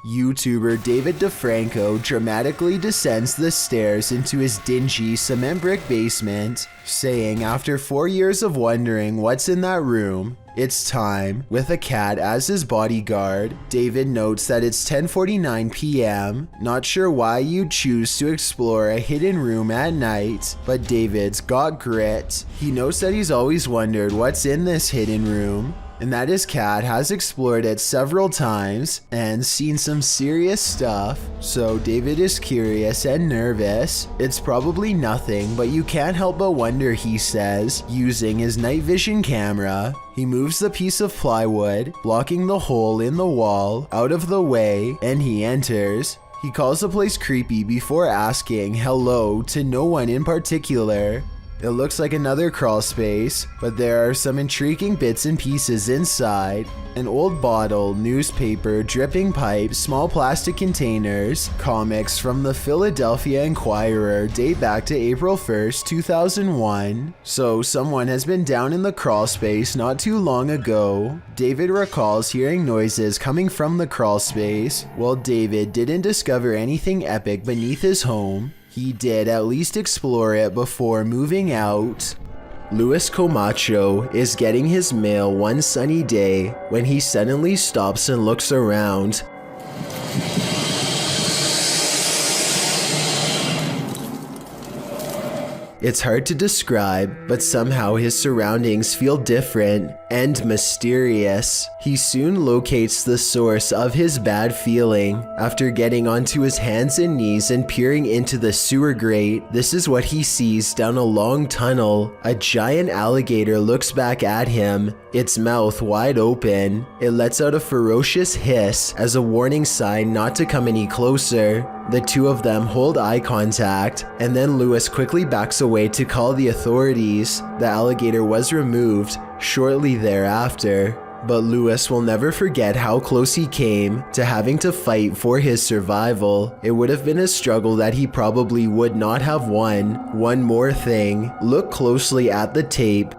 YouTuber David DeFranco dramatically descends the stairs into his dingy cement brick basement, saying after 4 years of wondering what's in that room, it's time. With a cat as his bodyguard, David notes that it's 10:49 p.m. Not sure why you'd choose to explore a hidden room at night, but David's got grit. He notes that he's always wondered what's in this hidden room, and that his cat has explored it several times and seen some serious stuff, so David is curious and nervous. It's probably nothing, but you can't help but wonder, he says, using his night vision camera. He moves the piece of plywood, blocking the hole in the wall, out of the way, and he enters. He calls the place creepy before asking hello to no one in particular. It looks like another crawl space, but there are some intriguing bits and pieces inside. An old bottle, newspaper, dripping pipe, small plastic containers, comics from the Philadelphia Inquirer date back to April 1st, 2001. So someone has been down in the crawl space not too long ago. David recalls hearing noises coming from the crawl space. While David didn't discover anything epic beneath his home, he did at least explore it before moving out. Luis Camacho is getting his mail one sunny day when he suddenly stops and looks around. It's hard to describe, but somehow his surroundings feel different and mysterious. He soon locates the source of his bad feeling. After getting onto his hands and knees and peering into the sewer grate, this is what he sees down a long tunnel. A giant alligator looks back at him, its mouth wide open. It lets out a ferocious hiss as a warning sign not to come any closer. The two of them hold eye contact, and then Luis quickly backs away to call the authorities. The alligator was removed shortly thereafter, but Luis will never forget how close he came to having to fight for his survival. It would have been a struggle that he probably would not have won. One more thing, look closely at the tape.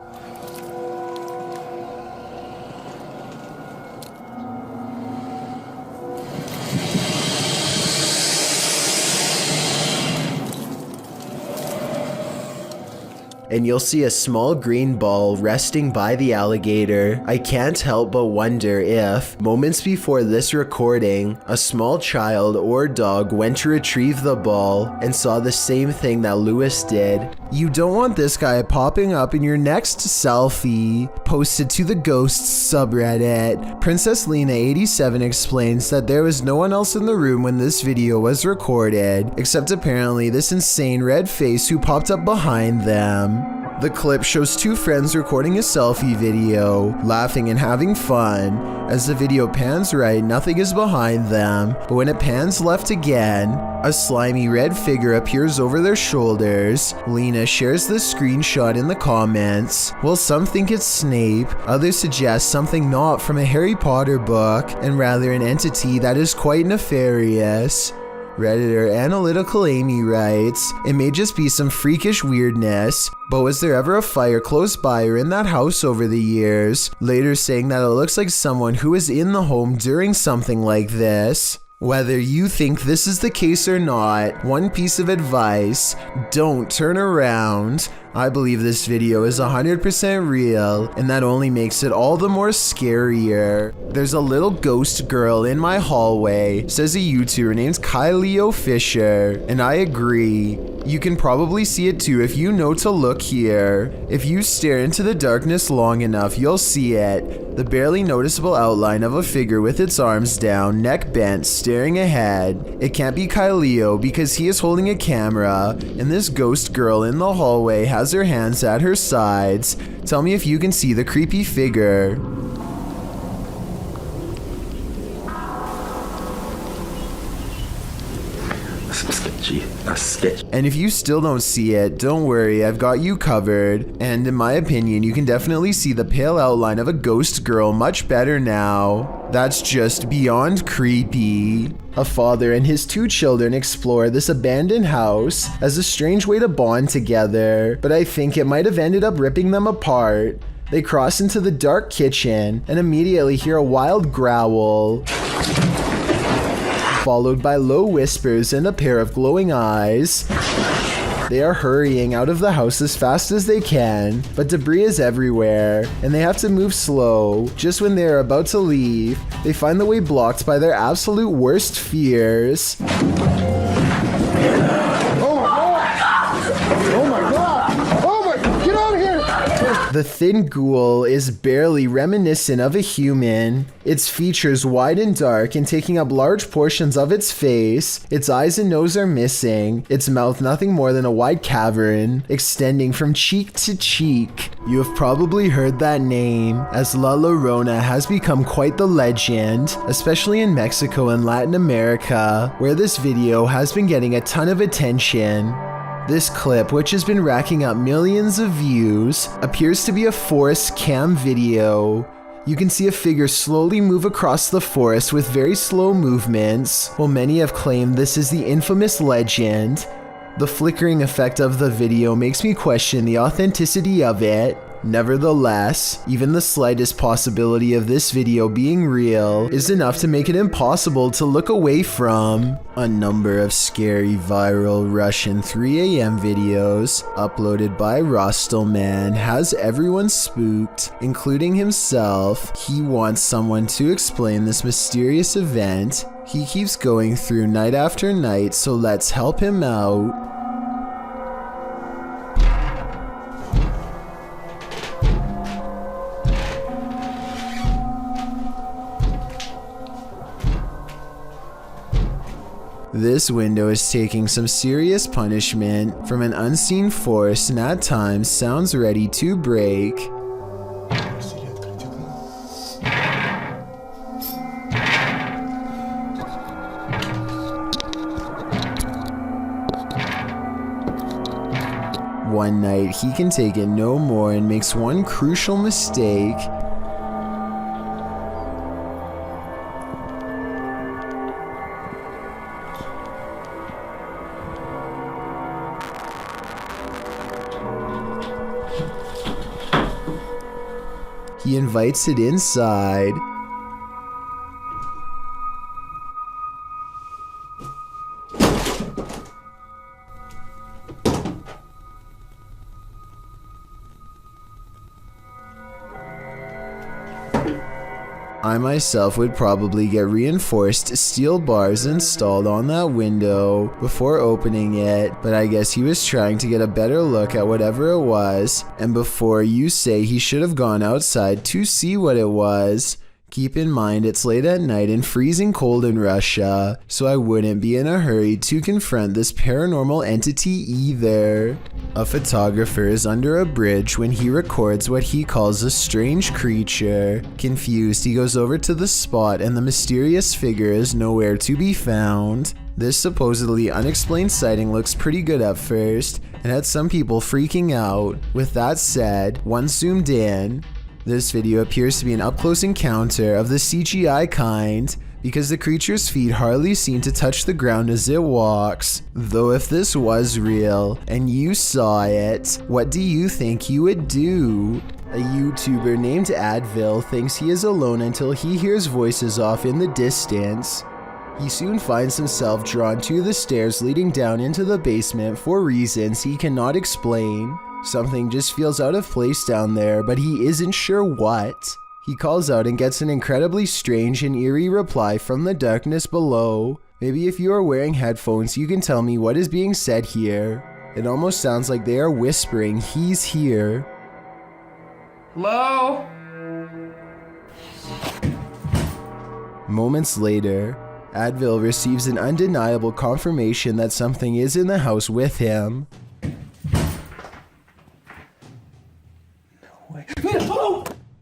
And you'll see a small green ball resting by the alligator. I can't help but wonder if, moments before this recording, a small child or dog went to retrieve the ball and saw the same thing that Luis did. You don't want this guy popping up in your next selfie. Posted to the Ghosts subreddit, Princess Lena 87 explains that there was no one else in the room when this video was recorded, except apparently this insane red face who popped up behind them. The clip shows two friends recording a selfie video, laughing and having fun. As the video pans right, nothing is behind them, but when it pans left again, a slimy red figure appears over their shoulders. Lena shares the screenshot in the comments. While some think it's Snape, others suggest something not from a Harry Potter book, and rather an entity that is quite nefarious. Redditor Analytical Amy writes, it may just be some freakish weirdness, but was there ever a fire close by or in that house over the years? Later saying that it looks like someone who was in the home during something like this. Whether you think this is the case or not, one piece of advice, don't turn around. I believe this video is 100% real, and that only makes it all the more scarier. There's a little ghost girl in my hallway, says a YouTuber named Kyleo Fisher, and I agree. You can probably see it too if you know to look here. If you stare into the darkness long enough, you'll see it. The barely noticeable outline of a figure with its arms down, neck bent, staring ahead. It can't be Kyleo because he is holding a camera, and this ghost girl in the hallway has her hands at her sides. Tell me if you can see the creepy figure. And if you still don't see it, don't worry, I've got you covered. And in my opinion, you can definitely see the pale outline of a ghost girl much better now. That's just beyond creepy. A father and his two children explore this abandoned house as a strange way to bond together, but I think it might have ended up ripping them apart. They cross into the dark kitchen and immediately hear a wild growl. followed by low whispers and a pair of glowing eyes. They are hurrying out of the house as fast as they can, but debris is everywhere, and they have to move slow. Just when they are about to leave, they find the way blocked by their absolute worst fears. The thin ghoul is barely reminiscent of a human. Its features wide and dark and taking up large portions of its face. Its eyes and nose are missing. Its mouth nothing more than a wide cavern, extending from cheek to cheek. You have probably heard that name, as La Llorona has become quite the legend, especially in Mexico and Latin America, where this video has been getting a ton of attention. This clip, which has been racking up millions of views, appears to be a forest cam video. You can see a figure slowly move across the forest with very slow movements, while many have claimed this is the infamous legend. The flickering effect of the video makes me question the authenticity of it. Nevertheless, even the slightest possibility of this video being real is enough to make it impossible to look away from. A number of scary viral Russian 3 a.m. videos uploaded by Slender Man has everyone spooked, including himself. He wants someone to explain this mysterious event. He keeps going through night after night, so let's help him out. This window is taking some serious punishment from an unseen force and at times sounds ready to break. One night, he can take it no more and makes one crucial mistake. He invites it inside. I myself would probably get reinforced steel bars installed on that window before opening it, but I guess he was trying to get a better look at whatever it was, and before you say he should have gone outside to see what it was, keep in mind it's late at night and freezing cold in Russia, so I wouldn't be in a hurry to confront this paranormal entity either. A photographer is under a bridge when he records what he calls a strange creature. Confused, he goes over to the spot and the mysterious figure is nowhere to be found. This supposedly unexplained sighting looks pretty good at first and had some people freaking out. With that said, once zoomed in, this video appears to be an up-close encounter of the CGI kind, because the creature's feet hardly seem to touch the ground as it walks. Though if this was real, and you saw it, what do you think you would do? A YouTuber named Advil thinks he is alone until he hears voices off in the distance. He soon finds himself drawn to the stairs leading down into the basement for reasons he cannot explain. Something just feels out of place down there, but he isn't sure what. He calls out and gets an incredibly strange and eerie reply from the darkness below. Maybe if you are wearing headphones, you can tell me what is being said here. It almost sounds like they are whispering, "He's here." Hello? Moments later, Advil receives an undeniable confirmation that something is in the house with him.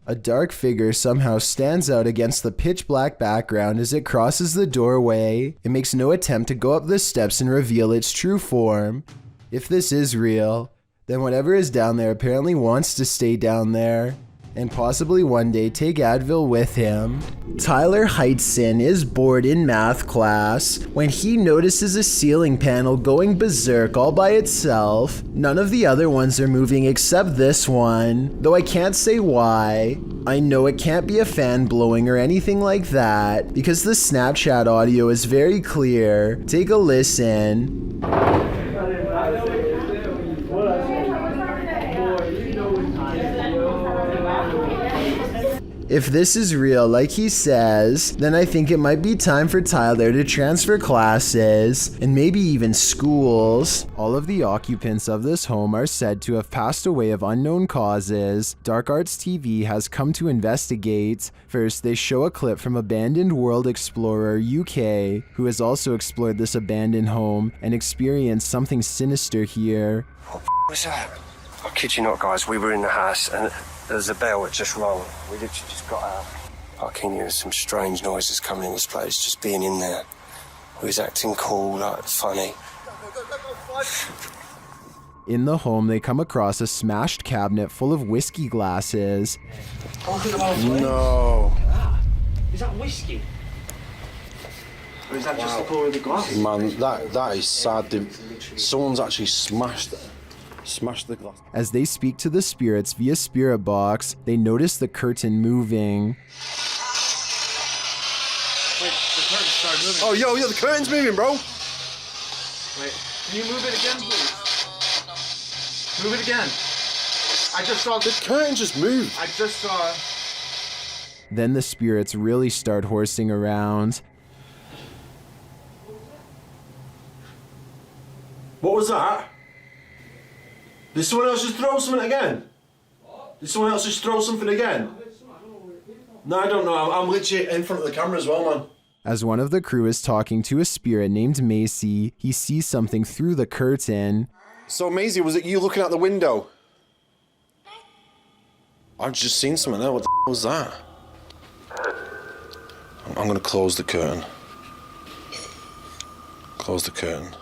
A dark figure somehow stands out against the pitch black background as it crosses the doorway. It makes no attempt to go up the steps and reveal its true form. If this is real, then whatever is down there apparently wants to stay down there. and possibly one day take Advil with him. Tyler Heitzson is bored in math class when he notices a ceiling panel going berserk all by itself. None of the other ones are moving except this one, though I can't say why. I know it can't be a fan blowing or anything like that because the Snapchat audio is very clear. Take a listen. If this is real, like he says, then I think it might be time for Tyler to transfer classes and maybe even schools. All of the occupants of this home are said to have passed away of unknown causes. Dark Arts TV has come to investigate. First, they show a clip from Abandoned World Explorer UK, who has also explored this abandoned home and experienced something sinister here. What was that? I kid you not, guys, we were in the house and there was a bell that just rang. We literally just got out. Fucking there was some strange noises coming in this place, just being in there. We was acting cool, like funny. In the home, they come across a smashed cabinet full of whiskey glasses. No. Is that whiskey? Or is that just the colour of the glass? Man, that is sad. Someone's actually smashed the glass. As they speak to the spirits via spirit box, they notice the curtain moving. Wait, the curtain started moving. Oh, yo, the curtain's moving, bro. Wait, can you move it again, please? Move it again. I just saw The curtain just moved. I just saw. Then the spirits really start horsing around. What was that? Did someone else just throw something again? Did someone else just throw something again? No, I don't know. I'm literally in front of the camera as well, man. As one of the crew is talking to a spirit named Macy, he sees something through the curtain. So, Maisie, was it you looking out the window? I've just seen something there. What the was that? I'm gonna close the curtain. Close the curtain.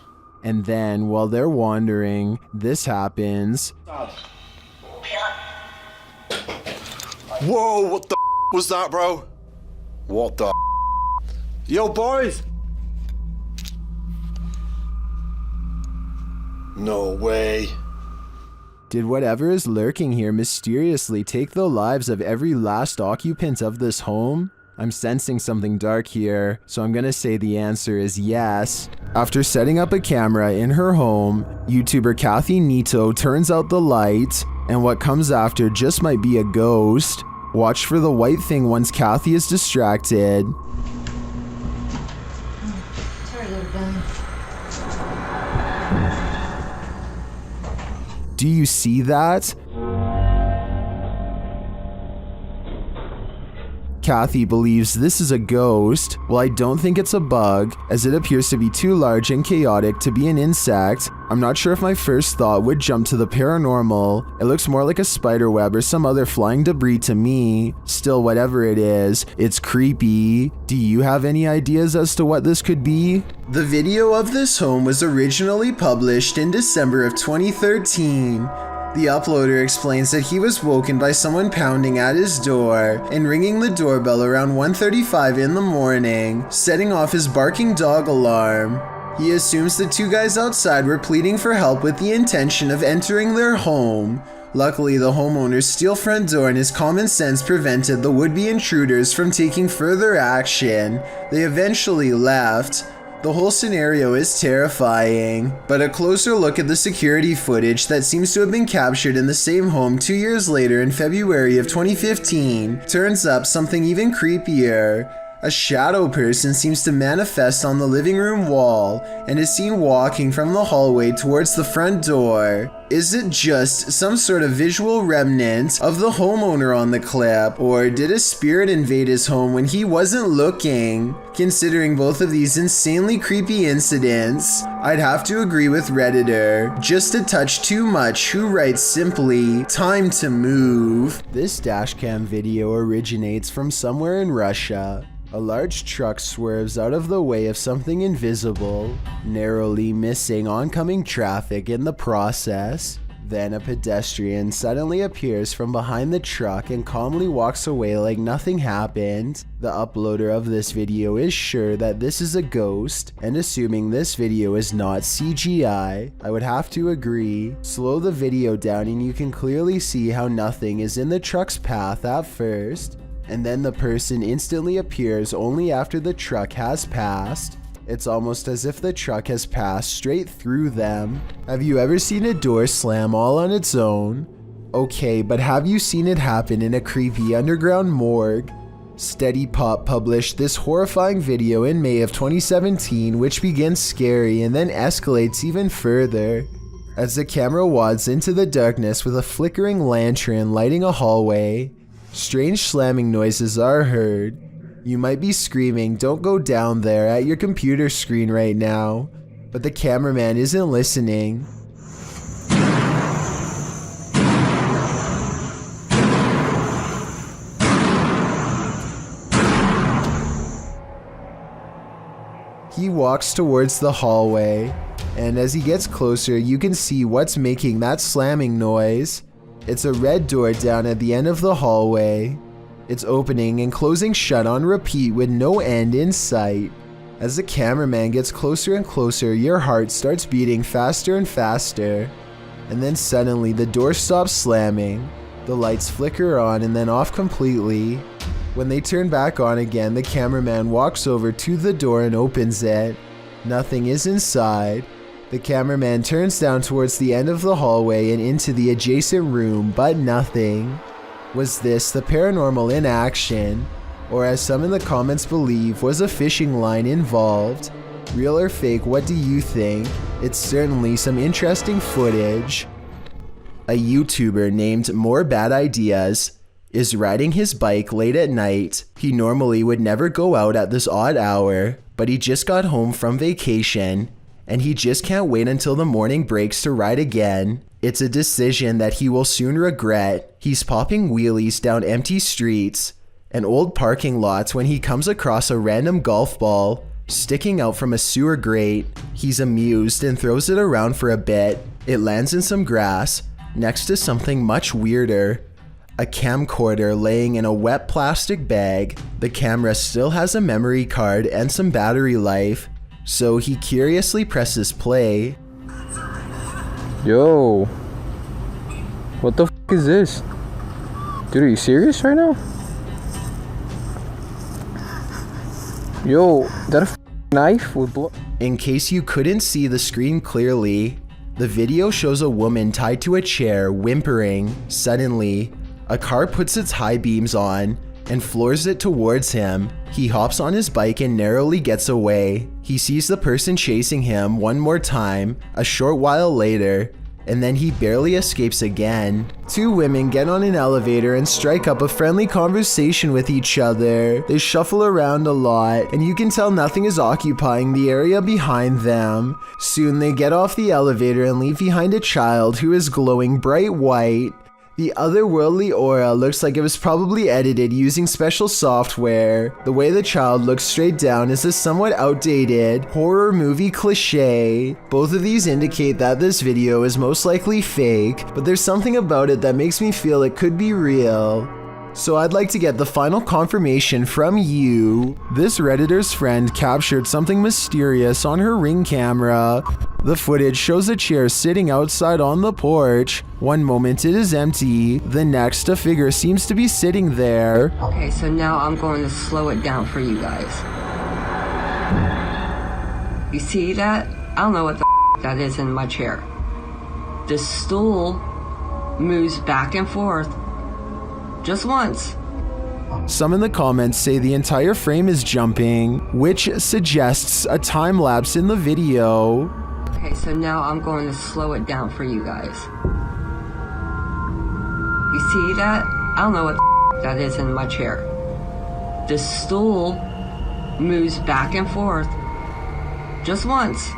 And then, while they're wandering, this happens. Whoa, what the was that, bro? What the Yo, boys! No way. Did whatever is lurking here mysteriously take the lives of every last occupant of this home? I'm sensing something dark here, so I'm gonna say the answer is yes. After setting up a camera in her home, YouTuber Kathy Nito turns out the light, and what comes after just might be a ghost. Watch for the white thing once Kathy is distracted. Sorry, little guy. Do you see that? Kathy believes this is a ghost. Well, I don't think it's a bug, as it appears to be too large and chaotic to be an insect. I'm not sure if my first thought would jump to the paranormal. It looks more like a spider web or some other flying debris to me. Still, whatever it is, it's creepy. Do you have any ideas as to what this could be? The video of this home was originally published in December of 2013. The uploader explains that he was woken by someone pounding at his door and ringing the doorbell around 1:35 in the morning, setting off his barking dog alarm. He assumes the two guys outside were pleading for help with the intention of entering their home. Luckily, the homeowner's steel front door and his common sense prevented the would-be intruders from taking further action. They eventually left. The whole scenario is terrifying, but a closer look at the security footage that seems to have been captured in the same home 2 years later in February of 2015 turns up something even creepier. A shadow person seems to manifest on the living room wall and is seen walking from the hallway towards the front door. Is it just some sort of visual remnant of the homeowner on the clip, or did a spirit invade his home when he wasn't looking? Considering both of these insanely creepy incidents, I'd have to agree with Redditor, just a touch too much, who writes simply, "Time to move." This dashcam video originates from somewhere in Russia. A large truck swerves out of the way of something invisible, narrowly missing oncoming traffic in the process. Then a pedestrian suddenly appears from behind the truck and calmly walks away like nothing happened. The uploader of this video is sure that this is a ghost, and assuming this video is not CGI, I would have to agree. Slow the video down and you can clearly see how nothing is in the truck's path at first, and then the person instantly appears only after the truck has passed. It's almost as if the truck has passed straight through them. Have you ever seen a door slam all on its own? Okay, but have you seen it happen in a creepy underground morgue? Steady Pop published this horrifying video in May of 2017, which begins scary and then escalates even further. As the camera wads into the darkness with a flickering lantern lighting a hallway, strange slamming noises are heard. You might be screaming, "Don't go down there," at your computer screen right now, but the cameraman isn't listening. He walks towards the hallway, and as he gets closer, you can see what's making that slamming noise. It's a red door down at the end of the hallway. It's opening and closing shut on repeat with no end in sight. As the cameraman gets closer and closer, your heart starts beating faster and faster. And then suddenly the door stops slamming. The lights flicker on and then off completely. When they turn back on again, the cameraman walks over to the door and opens it. Nothing is inside. The cameraman turns down towards the end of the hallway and into the adjacent room, but nothing. Was this the paranormal in action? Or as some in the comments believe, was a fishing line involved? Real or fake, what do you think? It's certainly some interesting footage. A YouTuber named More Bad Ideas is riding his bike late at night. He normally would never go out at this odd hour, but he just got home from vacation, and he just can't wait until the morning breaks to ride again. It's a decision that he will soon regret. He's popping wheelies down empty streets and old parking lots when he comes across a random golf ball sticking out from a sewer grate. He's amused and throws it around for a bit. It lands in some grass next to something much weirder. A camcorder laying in a wet plastic bag. The camera still has a memory card and some battery life, so he curiously presses play. Yo, what the f is this? Dude, are you serious right now? Yo, is that a knife with blood? In case you couldn't see the screen clearly, the video shows a woman tied to a chair, whimpering. Suddenly, a car puts its high beams on and floors it towards him. He hops on his bike and narrowly gets away. He sees the person chasing him one more time, a short while later, and then he barely escapes again. Two women get on an elevator and strike up a friendly conversation with each other. They shuffle around a lot, and you can tell nothing is occupying the area behind them. Soon they get off the elevator and leave behind a child who is glowing bright white. The otherworldly aura looks like it was probably edited using special software. The way the child looks straight down is a somewhat outdated horror movie cliche. Both of these indicate that this video is most likely fake, but there's something about it that makes me feel it could be real. So I'd like to get the final confirmation from you. This Redditor's friend captured something mysterious on her Ring camera. The footage shows a chair sitting outside on the porch. One moment it is empty, the next a figure seems to be sitting there. Okay, so now I'm going to slow it down for you guys. You see that? I don't know what the that is in my chair. The stool moves back and forth just once. Some in the comments say the entire frame is jumping, which suggests a time lapse in the video. Okay, so now I'm going to slow it down for you guys. You see that? I don't know what the that is in my chair. The stool moves back and forth just once.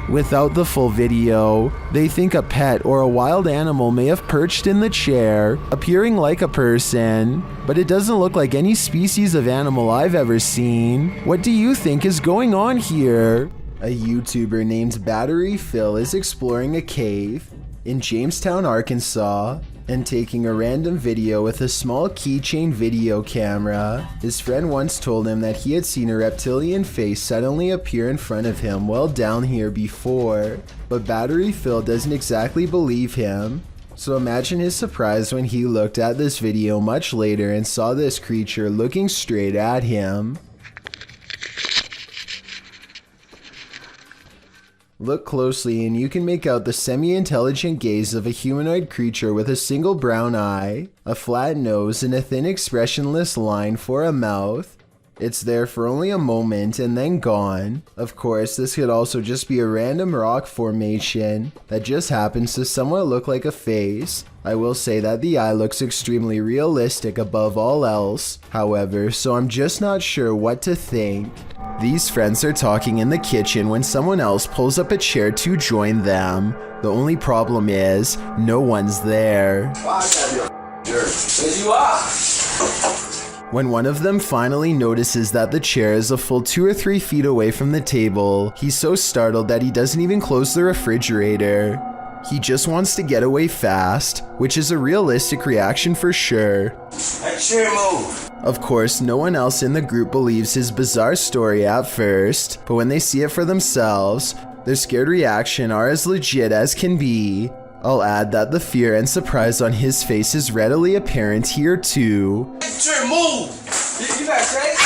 Without the full video, they think a pet or a wild animal may have perched in the chair, appearing like a person, but it doesn't look like any species of animal I've ever seen. What do you think is going on here? A YouTuber named Battery Phil is exploring a cave. in Jamestown, Arkansas, and taking a random video with a small keychain video camera. His friend once told him that he had seen a reptilian face suddenly appear in front of him while down here before, but Battery Phil doesn't exactly believe him. So imagine his surprise when he looked at this video much later and saw this creature looking straight at him. Look closely and you can make out the semi-intelligent gaze of a humanoid creature with a single brown eye, a flat nose, and a thin expressionless line for a mouth. It's there for only a moment and then gone. Of course, this could also just be a random rock formation that just happens to somewhat look like a face. I will say that the eye looks extremely realistic above all else, however, so I'm just not sure what to think. These friends are talking in the kitchen when someone else pulls up a chair to join them. The only problem is, no one's there. When one of them finally notices that the chair is a full 2 or 3 feet away from the table, he's so startled that he doesn't even close the refrigerator. He just wants to get away fast, which is a realistic reaction for sure. That chair move. Of course, no one else in the group believes his bizarre story at first, but when they see it for themselves, their scared reaction are as legit as can be. I'll add that the fear and surprise on his face is readily apparent here too. Chair move. You got crazy?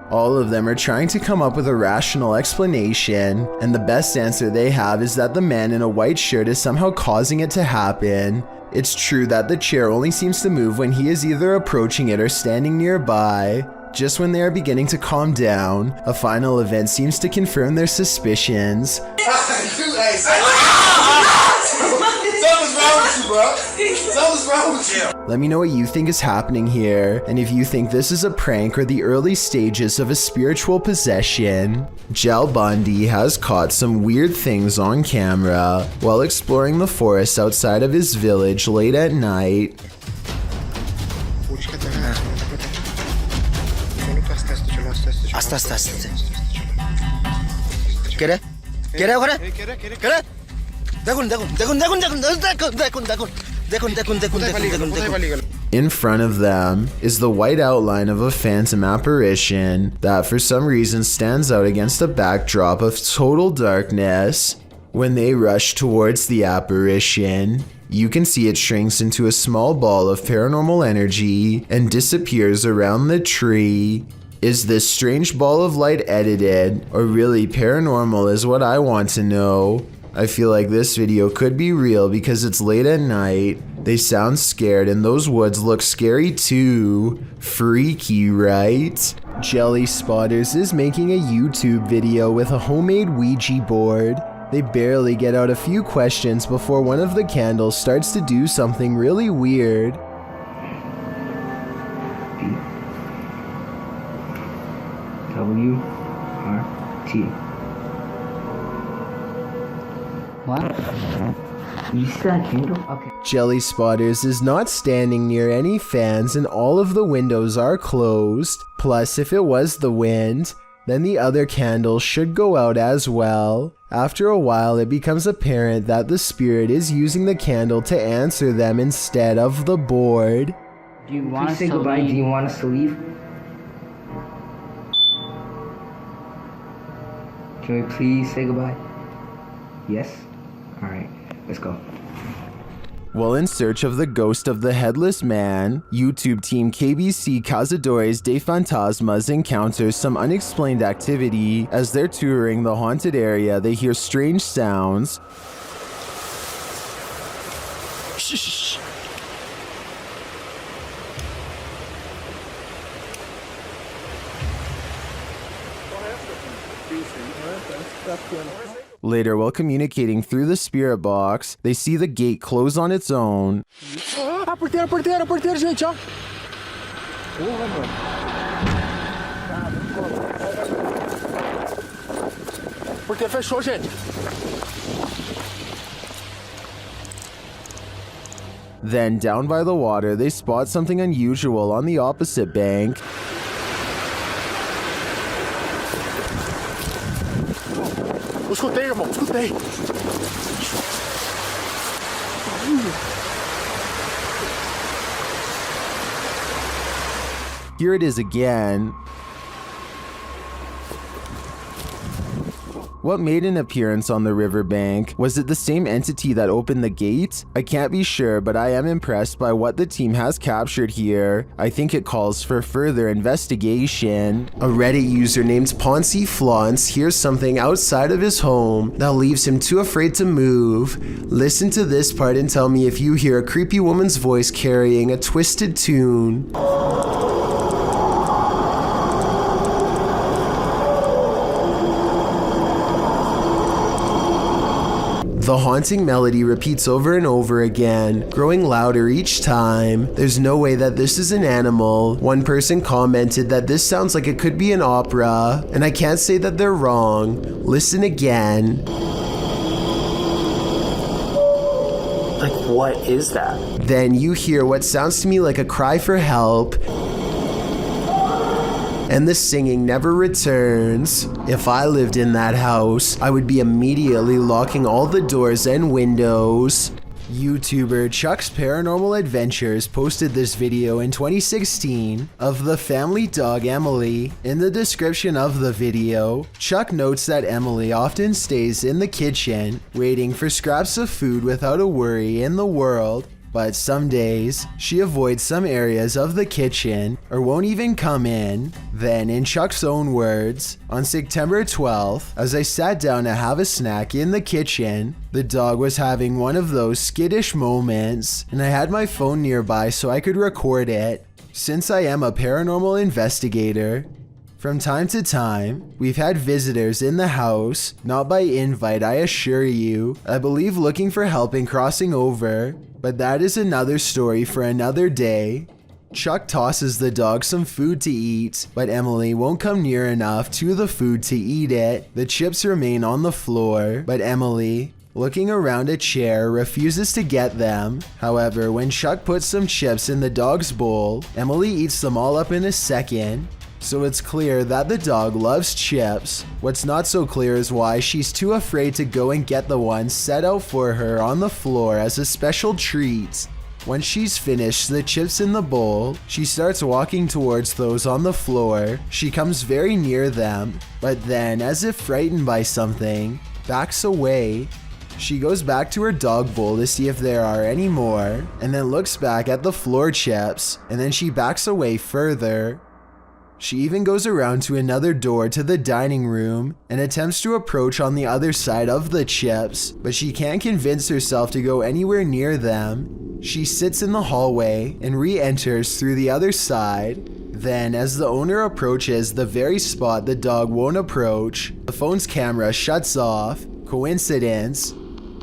All of them are trying to come up with a rational explanation, and the best answer they have is that the man in a white shirt is somehow causing it to happen. It's true that the chair only seems to move when he is either approaching it or standing nearby. Just when they are beginning to calm down, a final event seems to confirm their suspicions. Something's wrong with you. Let me know what you think is happening here, and if you think this is a prank or the early stages of a spiritual possession. Jal Bundy has caught some weird things on camera while exploring the forest outside of his village late at night. In front of them is the white outline of a phantom apparition that for some reason stands out against a backdrop of total darkness. When they rush towards the apparition, you can see it shrinks into a small ball of paranormal energy and disappears around the tree. Is this strange ball of light edited, or really paranormal is what I want to know. I feel like this video could be real because it's late at night, they sound scared, and those woods look scary too. Freaky, right? Jelly Spotters is making a YouTube video with a homemade Ouija board. They barely get out a few questions before one of the candles starts to do something really weird. W-R-T. What? You see that candle? Okay. Jelly Spotters is not standing near any fans and all of the windows are closed. Plus, if it was the wind, then the other candles should go out as well. After a while, it becomes apparent that the spirit is using the candle to answer them instead of the board. Do you want us to say goodbye? Do you want us to leave? Can we please say goodbye? Yes? Alright, let's go. While in search of the ghost of the Headless Man, YouTube team KBC Cazadores de Fantasmas encounters some unexplained activity. As they're touring the haunted area, they hear strange sounds. Shh. Later, while communicating through the spirit box, they see the gate close on its own. Porteiro, gente, ó. Porteiro fechou, gente. Then, down by the water, they spot something unusual on the opposite bank. Escutei, irmão, escutei. Here it is again. What made an appearance on the riverbank? Was it the same entity that opened the gate? I can't be sure, but I am impressed by what the team has captured here. I think it calls for further investigation. A Reddit user named Poncy Flauns hears something outside of his home that leaves him too afraid to move. Listen to this part and tell me if you hear a creepy woman's voice carrying a twisted tune. The haunting melody repeats over and over again, growing louder each time. There's no way that this is an animal. One person commented that this sounds like it could be an opera, and I can't say that they're wrong. Listen again. Like, what is that? Then you hear what sounds to me like a cry for help, and the singing never returns. If I lived in that house, I would be immediately locking all the doors and windows. YouTuber Chuck's Paranormal Adventures posted this video in 2016 of the family dog Emily. In the description of the video, Chuck notes that Emily often stays in the kitchen, waiting for scraps of food without a worry in the world. But some days, she avoids some areas of the kitchen or won't even come in. Then, in Chuck's own words, on September 12th, as I sat down to have a snack in the kitchen, the dog was having one of those skittish moments, and I had my phone nearby so I could record it. Since I am a paranormal investigator, from time to time, we've had visitors in the house, not by invite, I assure you. I believe looking for help in crossing over, but that is another story for another day. Chuck tosses the dog some food to eat, but Emily won't come near enough to the food to eat it. The chips remain on the floor, but Emily, looking around a chair, refuses to get them. However, when Chuck puts some chips in the dog's bowl, Emily eats them all up in a second. So it's clear that the dog loves chips. What's not so clear is why she's too afraid to go and get the ones set out for her on the floor as a special treat. Once she's finished the chips in the bowl, she starts walking towards those on the floor. She comes very near them, but then, as if frightened by something, backs away. She goes back to her dog bowl to see if there are any more, and then looks back at the floor chips, and then she backs away further. She even goes around to another door to the dining room and attempts to approach on the other side of the chips, but she can't convince herself to go anywhere near them. She sits in the hallway and re-enters through the other side. Then, as the owner approaches the very spot the dog won't approach, the phone's camera shuts off. Coincidence?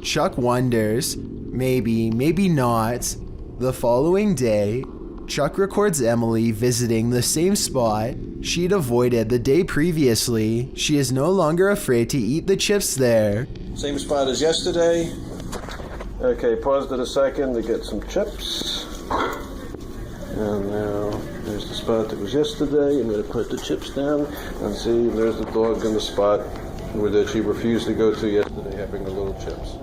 Chuck wonders. Maybe, maybe not. The following day, Chuck records Emily visiting the same spot she'd avoided the day previously. She is no longer afraid to eat the chips there. Same spot as yesterday. Okay, paused it a second to get some chips. And now there's the spot that was yesterday. I'm going to put the chips down and see there's the dog in the spot where she refused to go to yesterday having the little chips.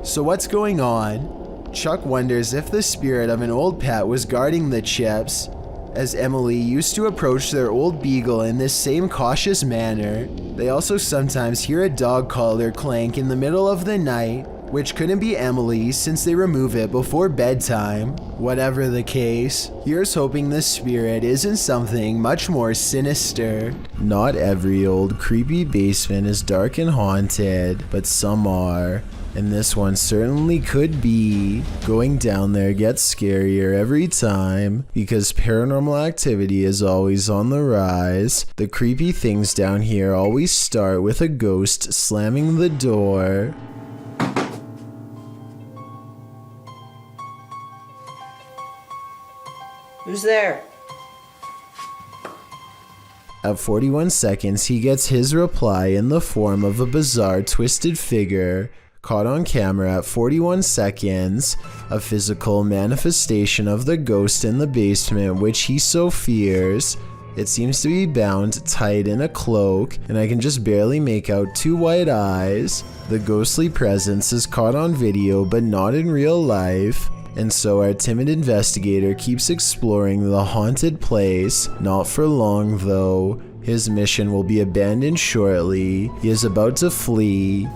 So what's going on? Chuck wonders if the spirit of an old pet was guarding the chips, as Emily used to approach their old beagle in this same cautious manner. They also sometimes hear a dog collar clank in the middle of the night, which couldn't be Emily's since they remove it before bedtime. Whatever the case, here's hoping the spirit isn't something much more sinister. Not every old creepy basement is dark and haunted, but some are. And this one certainly could be. Going down there gets scarier every time because paranormal activity is always on the rise. The creepy things down here always start with a ghost slamming the door. Who's there? At 41 seconds, he gets his reply in the form of a bizarre twisted figure. Caught on camera at 41 seconds, a physical manifestation of the ghost in the basement which he so fears. It seems to be bound tight in a cloak, and I can just barely make out two white eyes. The ghostly presence is caught on video but not in real life. And so our timid investigator keeps exploring the haunted place. Not for long though. His mission will be abandoned shortly. He is about to flee.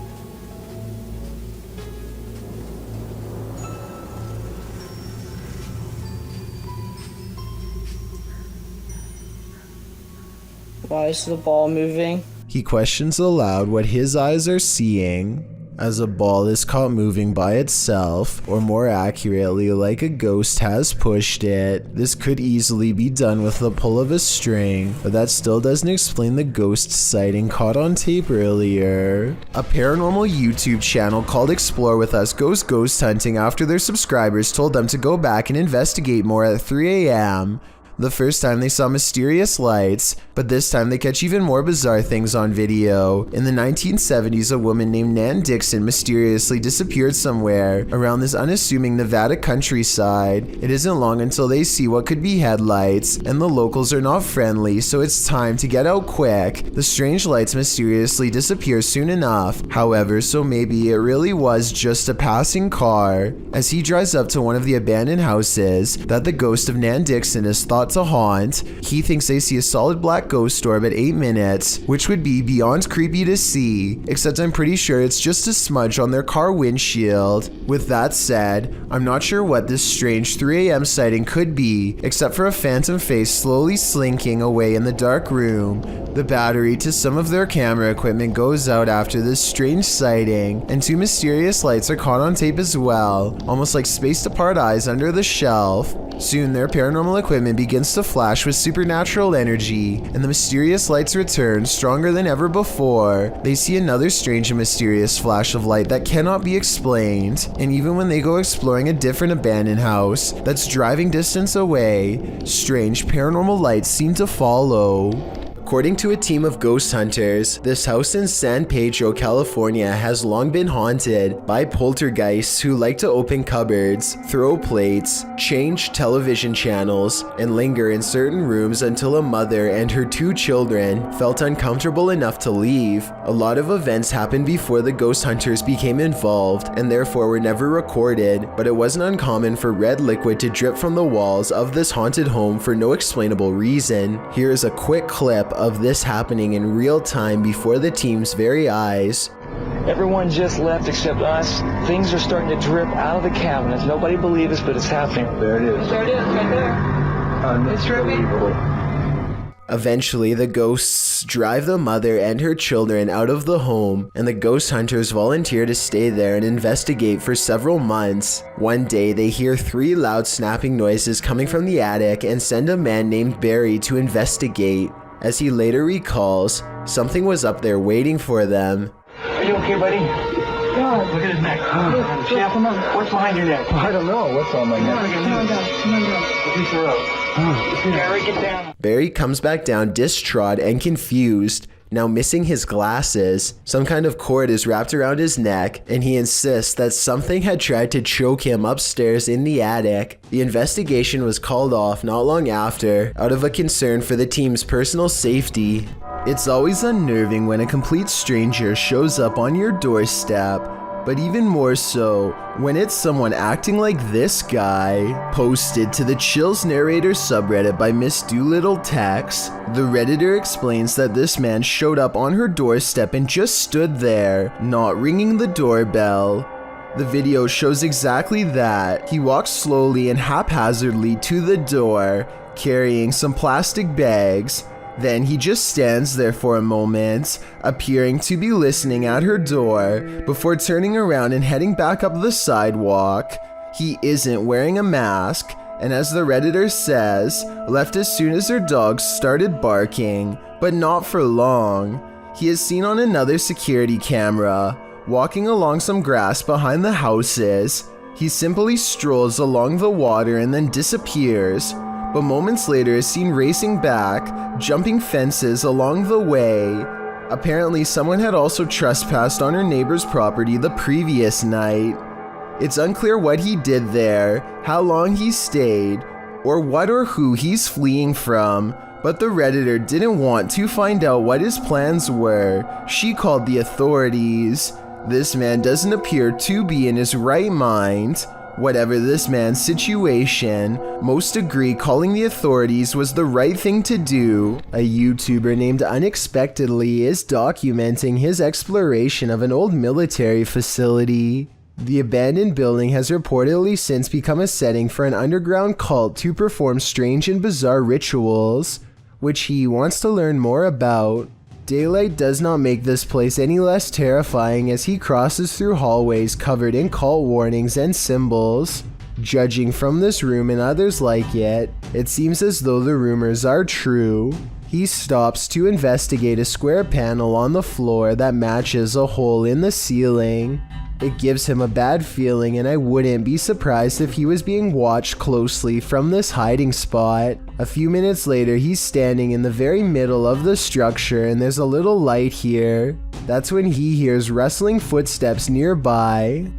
Why is the ball moving? He questions aloud what his eyes are seeing as a ball is caught moving by itself, or more accurately, like a ghost has pushed it. This could easily be done with the pull of a string, but that still doesn't explain the ghost sighting caught on tape earlier. A paranormal YouTube channel called Explore With Us goes ghost hunting after their subscribers told them to go back and investigate more at 3 a.m. The first time they saw mysterious lights, but this time they catch even more bizarre things on video. In the 1970s, a woman named Nan Dixon mysteriously disappeared somewhere around this unassuming Nevada countryside. It isn't long until they see what could be headlights, and the locals are not friendly, so it's time to get out quick. The strange lights mysteriously disappear soon enough, however, so maybe it really was just a passing car. As he drives up to one of the abandoned houses that the ghost of Nan Dixon is thought to haunt, he thinks they see a solid black ghost orb at 8 minutes, which would be beyond creepy to see, except I'm pretty sure it's just a smudge on their car windshield. With that said, I'm not sure what this strange 3 a.m. sighting could be, except for a phantom face slowly slinking away in the dark room. The battery to some of their camera equipment goes out after this strange sighting, and 2 mysterious lights are caught on tape as well, almost like spaced apart eyes under the shelf. Soon their paranormal equipment begins to flash with supernatural energy, and the mysterious lights return stronger than ever before. They see another strange and mysterious flash of light that cannot be explained, and even when they go exploring a different abandoned house that's driving distance away, strange paranormal lights seem to follow. According to a team of ghost hunters, this house in San Pedro, California has long been haunted by poltergeists who like to open cupboards, throw plates, change television channels, and linger in certain rooms until a mother and her 2 children felt uncomfortable enough to leave. A lot of events happened before the ghost hunters became involved and therefore were never recorded, but it wasn't uncommon for red liquid to drip from the walls of this haunted home for no explainable reason. Here is a quick clip of this happening in real time before the team's very eyes. Everyone just left except us. Things are starting to drip out of the cabinets. Nobody believes us, but it's happening. There it is. There it is, right there. It's dripping. Eventually, the ghosts drive the mother and her children out of the home, and the ghost hunters volunteer to stay there and investigate for several months. One day, they hear 3 loud snapping noises coming from the attic and send a man named Barry to investigate. As he later recalls, something was up there waiting for them. Are you okay, buddy? God, look at his neck. Come on. What's behind your neck? I don't know what's on my neck. Come on down. Release her up. Barry, get down. Barry comes back down distraught and confused, now missing his glasses. Some kind of cord is wrapped around his neck, and he insists that something had tried to choke him upstairs in the attic. The investigation was called off not long after, out of a concern for the team's personal safety. It's always unnerving when a complete stranger shows up on your doorstep, but even more so when it's someone acting like this guy. Posted to the Chills Narrator subreddit by Miss Doolittle Tex, the Redditor explains that this man showed up on her doorstep and just stood there, not ringing the doorbell. The video shows exactly that. He walks slowly and haphazardly to the door, carrying some plastic bags. Then he just stands there for a moment, appearing to be listening at her door, before turning around and heading back up the sidewalk. He isn't wearing a mask, and as the Redditor says, left as soon as her dogs started barking, but not for long. He is seen on another security camera, walking along some grass behind the houses. He simply strolls along the water and then disappears, but moments later is seen racing back, jumping fences along the way. Apparently someone had also trespassed on her neighbor's property the previous night. It's unclear what he did there, how long he stayed, or what or who he's fleeing from, but the Redditor didn't want to find out what his plans were. She called the authorities. This man doesn't appear to be in his right mind. Whatever this man's situation, most agree calling the authorities was the right thing to do. A YouTuber named Unexpectedly is documenting his exploration of an old military facility. The abandoned building has reportedly since become a setting for an underground cult to perform strange and bizarre rituals, which he wants to learn more about. Daylight does not make this place any less terrifying as he crosses through hallways covered in cult warnings and symbols. Judging from this room and others like it, it seems as though the rumors are true. He stops to investigate a square panel on the floor that matches a hole in the ceiling. It gives him a bad feeling, and I wouldn't be surprised if he was being watched closely from this hiding spot. A few minutes later, he's standing in the very middle of the structure and there's a little light here. That's when he hears rustling footsteps nearby.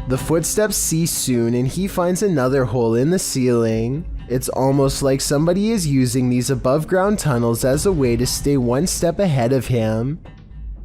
The footsteps cease soon and he finds another hole in the ceiling. It's almost like somebody is using these above ground tunnels as a way to stay one step ahead of him.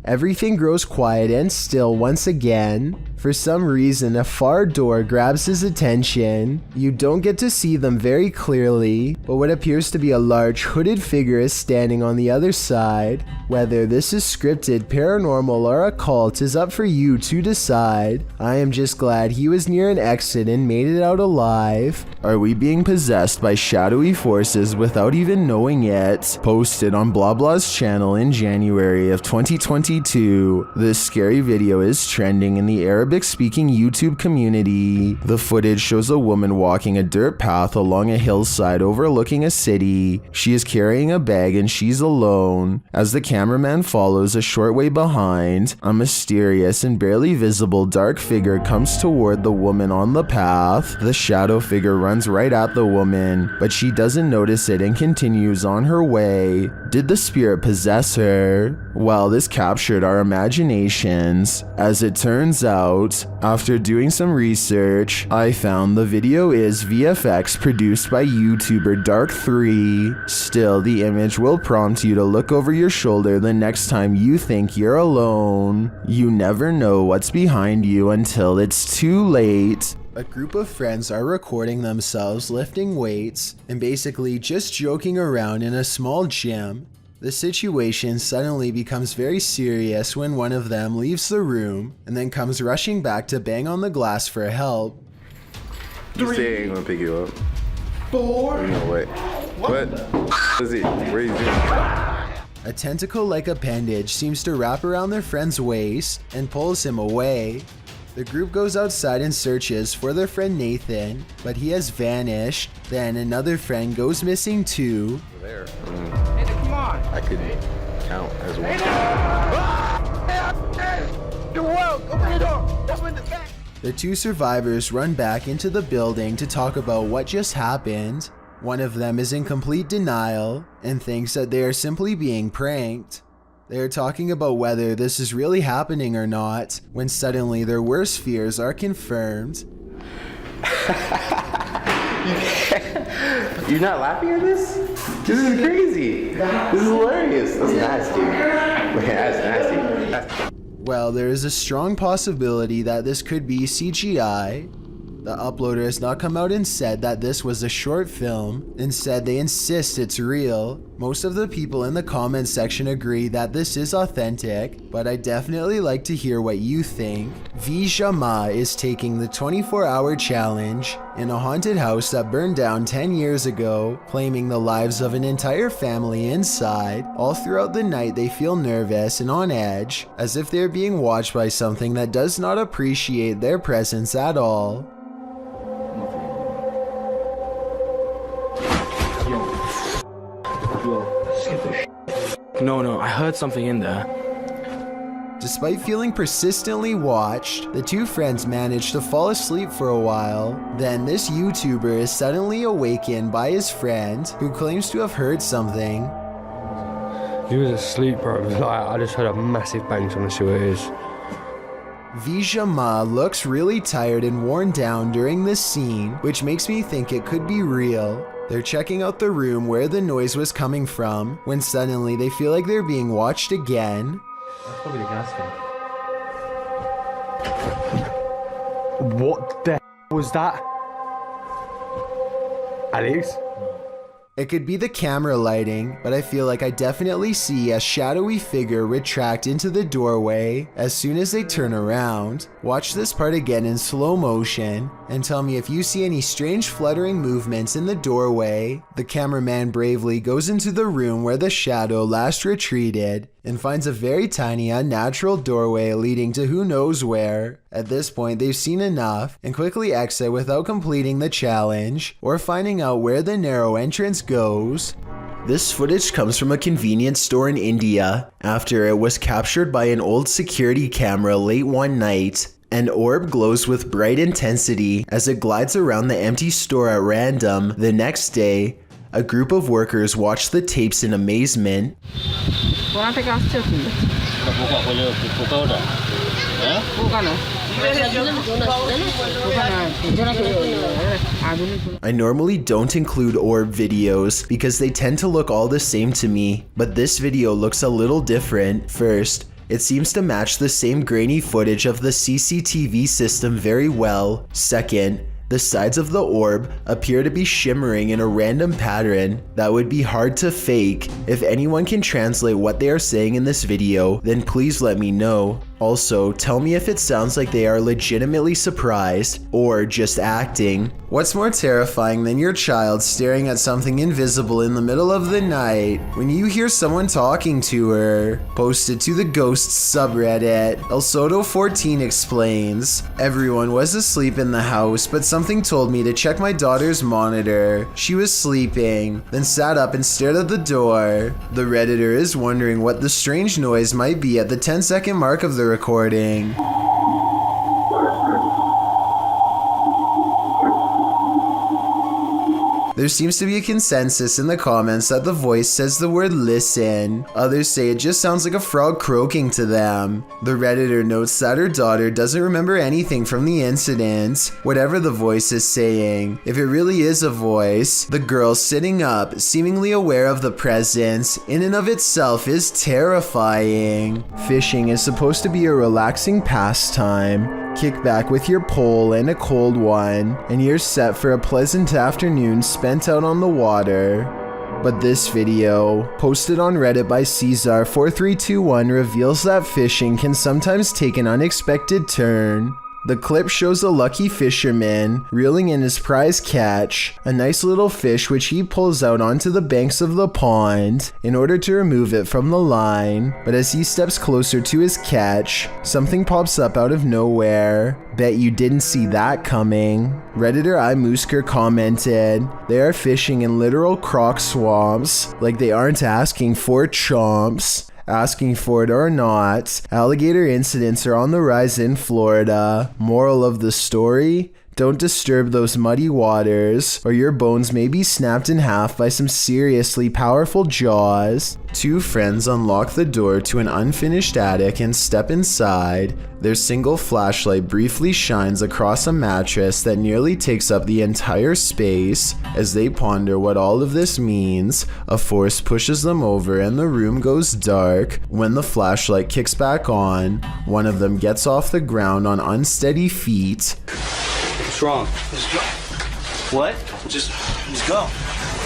Everything grows quiet and still once again. For some reason, a far door grabs his attention. You don't get to see them very clearly, but what appears to be a large hooded figure is standing on the other side. Whether this is scripted, paranormal, or occult is up for you to decide. I am just glad he was near an exit and made it out alive. Are we being possessed by shadowy forces without even knowing it? Posted on Blah Blah's channel in January of 2022. This scary video is trending in the Arabic-speaking YouTube community. The footage shows a woman walking a dirt path along a hillside overlooking a city. She is carrying a bag and she's alone. As the cameraman follows a short way behind, a mysterious and barely visible dark figure comes toward the woman on the path. The shadow figure runs right at the woman, but she doesn't notice it and continues on her way. Did the spirit possess her? Well, this captured our imaginations. As it turns out, after doing some research, I found the video is VFX produced by YouTuber Dark3. Still, the image will prompt you to look over your shoulder the next time you think you're alone. You never know what's behind you until it's too late. A group of friends are recording themselves lifting weights and basically just joking around in a small gym. The situation suddenly becomes very serious when one of them leaves the room and then comes rushing back to bang on the glass for help. You say I ain't gonna pick you up. 4. No way. What is it? Where are you doing? A tentacle-like appendage seems to wrap around their friend's waist and pulls him away. The group goes outside and searches for their friend Nathan, but he has vanished. Then another friend goes missing too. There. Come on. I could count as one. The two survivors run back into the building to talk about what just happened. One of them is in complete denial and thinks that they are simply being pranked. They are talking about whether this is really happening or not, when suddenly their worst fears are confirmed. You're not laughing at this? This is crazy. This is hilarious. That's nasty. That's nasty. Well, there is a strong possibility that this could be CGI. The uploader has not come out and said that this was a short film. Instead, they insist it's real. Most of the people in the comments section agree that this is authentic, but I definitely like to hear what you think. Vijama is taking the 24-hour challenge in a haunted house that burned down 10 years ago, claiming the lives of an entire family inside. All throughout the night, they feel nervous and on edge, as if they're being watched by something that does not appreciate their presence at all. No, I heard something in there. Despite feeling persistently watched, the two friends manage to fall asleep for a while. Then this YouTuber is suddenly awakened by his friend, who claims to have heard something. He was asleep, bro. It was like, I just heard a massive bang, so I'm gonna see what it is. Vijama looks really tired and worn down during this scene, which makes me think it could be real. They're checking out the room where the noise was coming from when suddenly they feel like they're being watched again. That's probably the gas thing. What the was that? Alex? It could be the camera lighting, but I feel like I definitely see a shadowy figure retract into the doorway as soon as they turn around. Watch this part again in slow motion and tell me if you see any strange fluttering movements in the doorway. The cameraman bravely goes into the room where the shadow last retreated and finds a very tiny unnatural doorway leading to who knows where. At this point, they've seen enough and quickly exit without completing the challenge or finding out where the narrow entrance goes. This footage comes from a convenience store in India after it was captured by an old security camera late one night. An orb glows with bright intensity as it glides around the empty store at random. The next day, a group of workers watch the tapes in amazement. I normally don't include orb videos because they tend to look all the same to me, but this video looks a little different. First, it seems to match the same grainy footage of the CCTV system very well. Second, the sides of the orb appear to be shimmering in a random pattern that would be hard to fake. If anyone can translate what they are saying in this video, then please let me know. Also, tell me if it sounds like they are legitimately surprised or just acting. What's more terrifying than your child staring at something invisible in the middle of the night when you hear someone talking to her? Posted to the Ghosts subreddit, El Soto14 explains, everyone was asleep in the house, but something told me to check my daughter's monitor. She was sleeping, then sat up and stared at the door. The Redditor is wondering what the strange noise might be at the 10-second mark of the recording. There seems to be a consensus in the comments that the voice says the word listen. Others say it just sounds like a frog croaking to them. The Redditor notes that her daughter doesn't remember anything from the incident, whatever the voice is saying. If it really is a voice, the girl sitting up, seemingly aware of the presence, in and of itself is terrifying. Fishing is supposed to be a relaxing pastime. Kick back with your pole and a cold one, and you're set for a pleasant afternoon spent out on the water. But this video, posted on Reddit by Caesar4321, reveals that fishing can sometimes take an unexpected turn. The clip shows a lucky fisherman reeling in his prize catch, a nice little fish which he pulls out onto the banks of the pond in order to remove it from the line. But as he steps closer to his catch, something pops up out of nowhere. Bet you didn't see that coming. Redditor iMoosker commented, they are fishing in literal croc swamps, like they aren't asking for chomps. Asking for it or not, alligator incidents are on the rise in Florida. Moral of the story? Don't disturb those muddy waters, or your bones may be snapped in half by some seriously powerful jaws. Two friends unlock the door to an unfinished attic and step inside. Their single flashlight briefly shines across a mattress that nearly takes up the entire space. As they ponder what all of this means, a force pushes them over and the room goes dark. When the flashlight kicks back on, one of them gets off the ground on unsteady feet. What's wrong? What? Just go.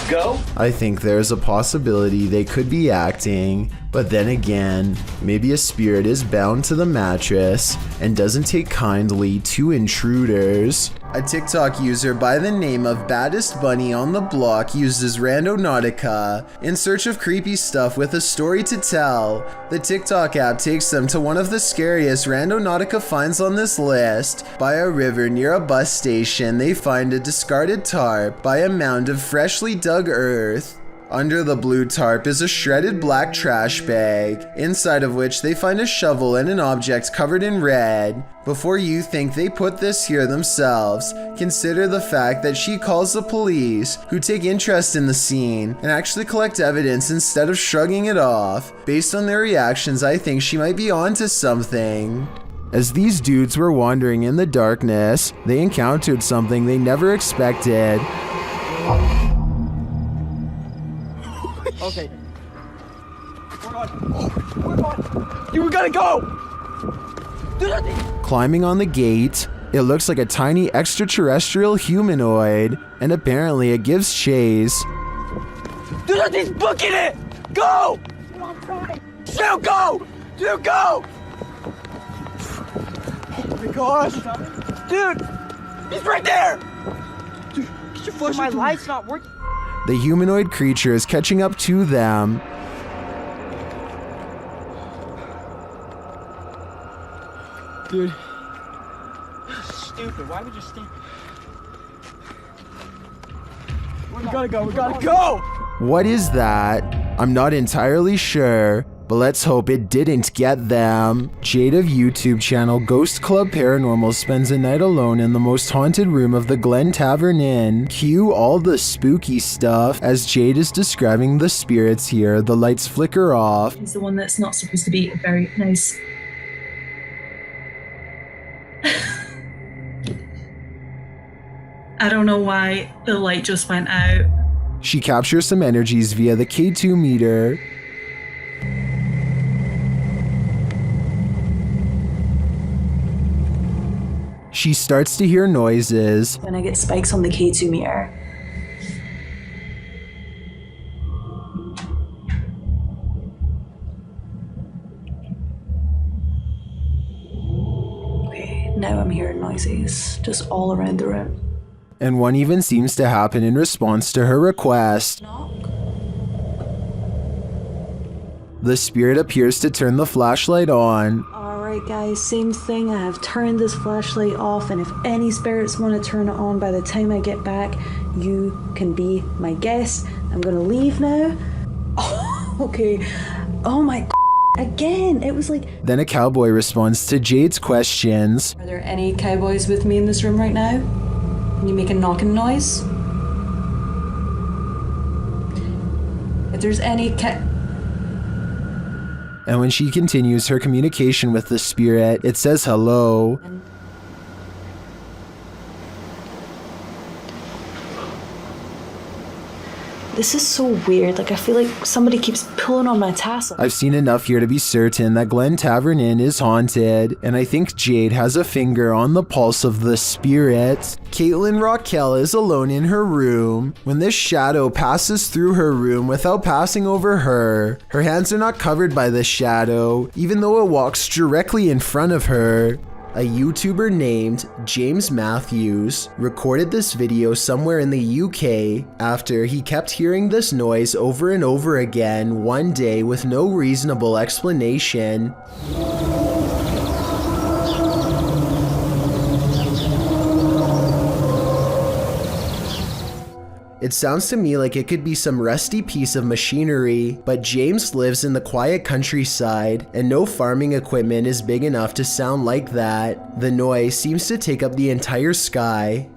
Go? I think there's a possibility they could be acting, but then again, maybe a spirit is bound to the mattress and doesn't take kindly to intruders. A TikTok user by the name of Baddest Bunny on the Block uses Randonautica in search of creepy stuff with a story to tell. The TikTok app takes them to one of the scariest Randonautica finds on this list. By a river near a bus station, they find a discarded tarp by a mound of freshly dug earth. Under the blue tarp is a shredded black trash bag, inside of which they find a shovel and an object covered in red. Before you think they put this here themselves, consider the fact that she calls the police, who take interest in the scene and actually collect evidence instead of shrugging it off. Based on their reactions, I think she might be onto something. As these dudes were wandering in the darkness, they encountered something they never expected. Okay. We're on. You gotta go! Climbing on the gate, it looks like a tiny extraterrestrial humanoid, and apparently it gives chase. He's booking it! Go! I'm trying. Dude, go! Dude, go! Oh my gosh! Dude! He's right there! Dude, get your flashlight. My light's not working. The humanoid creature is catching up to them. Dude. Stupid. Why would you stay? We gotta go. We gotta go! What is that? I'm not entirely sure, but let's hope it didn't get them. Jade of YouTube channel Ghost Club Paranormal spends a night alone in the most haunted room of the Glen Tavern Inn. Cue all the spooky stuff. As Jade is describing the spirits here, the lights flicker off. He's the one that's not supposed to be very nice. I don't know why the light just went out. She captures some energies via the K2 meter. She starts to hear noises. When I get spikes on the K2 meter. Okay, now I'm hearing noises just all around the room. And one even seems to happen in response to her request. The spirit appears to turn the flashlight on. Alright guys, same thing. I have turned this flashlight off, and if any spirits want to turn it on by the time I get back, you can be my guest. I'm gonna leave now. Oh, okay. Oh my again, it was like... Then a cowboy responds to Jade's questions. Are there any cowboys with me in this room right now? Can you make a knocking noise? If there's any And when she continues her communication with the spirit, it says hello. This is so weird. Like, I feel like somebody keeps pulling on my tassel. I've seen enough here to be certain that Glen Tavern Inn is haunted, and I think Jade has a finger on the pulse of the spirit. Caitlyn Raquel is alone in her room when this shadow passes through her room without passing over her. Her hands are not covered by the shadow, even though it walks directly in front of her. A YouTuber named James Matthews recorded this video somewhere in the UK after he kept hearing this noise over and over again one day with no reasonable explanation. It sounds to me like it could be some rusty piece of machinery, but James lives in the quiet countryside, and no farming equipment is big enough to sound like that. The noise seems to take up the entire sky.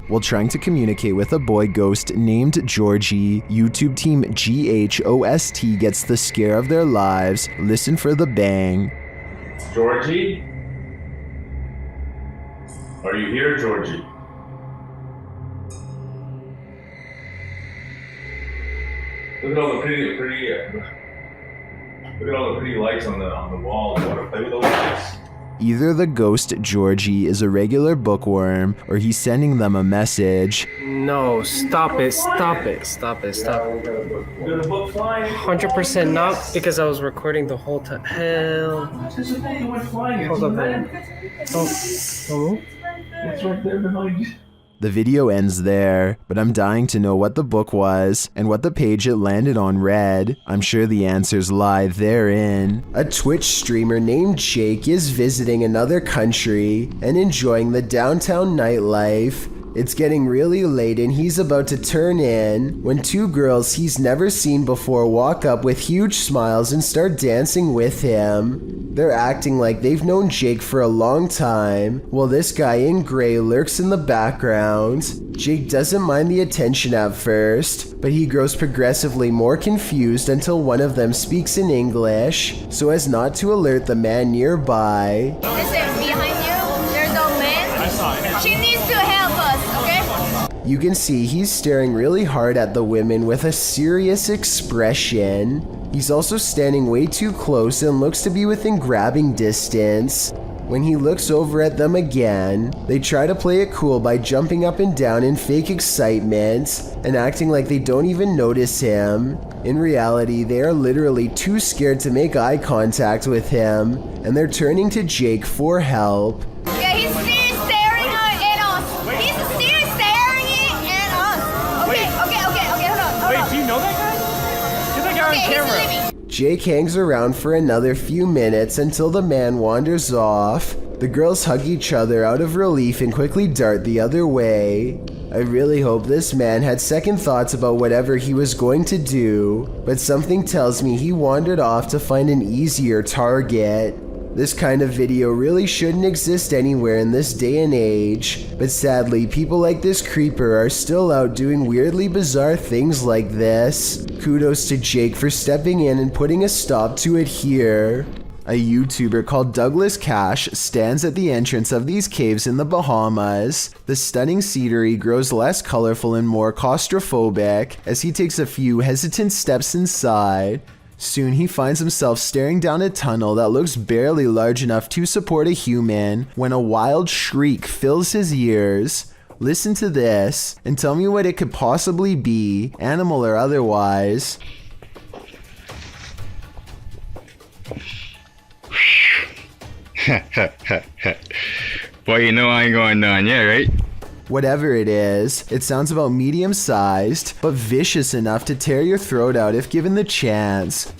While trying to communicate with a boy ghost named Georgie, YouTube team GHOST gets the scare of their lives. Listen for the bang. Georgie? Are you here, Georgie? Look at all the pretty lights on the wall. You want to play with those lights? Either the ghost Georgie is a regular bookworm, or he's sending them a message. No, stop it, stop it, stop it, stop it. 100% not, because I was recording the whole time. Hell. Hold up, man. Oh. It's right there behind you. The video ends there, but I'm dying to know what the book was and what the page it landed on read. I'm sure the answers lie therein. A Twitch streamer named Jake is visiting another country and enjoying the downtown nightlife. It's getting really late and he's about to turn in when two girls he's never seen before walk up with huge smiles and start dancing with him. They're acting like they've known Jake for a long time, while this guy in gray lurks in the background. Jake doesn't mind the attention at first, but he grows progressively more confused until one of them speaks in English, so as not to alert the man nearby. Listen, behind you, there's a man. I saw it. She needs to help us, okay? You can see he's staring really hard at the women with a serious expression. He's also standing way too close and looks to be within grabbing distance. When he looks over at them again, they try to play it cool by jumping up and down in fake excitement and acting like they don't even notice him. In reality, they are literally too scared to make eye contact with him, and they're turning to Jake for help. Yeah, he's still staring at us. He's still staring at us. Okay, hold on. Wait, do you know that guy? Get that guy on camera. Jake hangs around for another few minutes until the man wanders off. The girls hug each other out of relief and quickly dart the other way. I really hope this man had second thoughts about whatever he was going to do, but something tells me he wandered off to find an easier target. This kind of video really shouldn't exist anywhere in this day and age, but sadly people like this creeper are still out doing weirdly bizarre things like this. Kudos to Jake for stepping in and putting a stop to it here. A YouTuber called Douglas Cash stands at the entrance of these caves in the Bahamas. The stunning scenery grows less colorful and more claustrophobic as he takes a few hesitant steps inside. Soon he finds himself staring down a tunnel that looks barely large enough to support a human when a wild shriek fills his ears. Listen to this and tell me what it could possibly be, animal or otherwise. Well, you know I ain't going down yet, right? Whatever it is, it sounds about medium-sized, but vicious enough to tear your throat out if given the chance.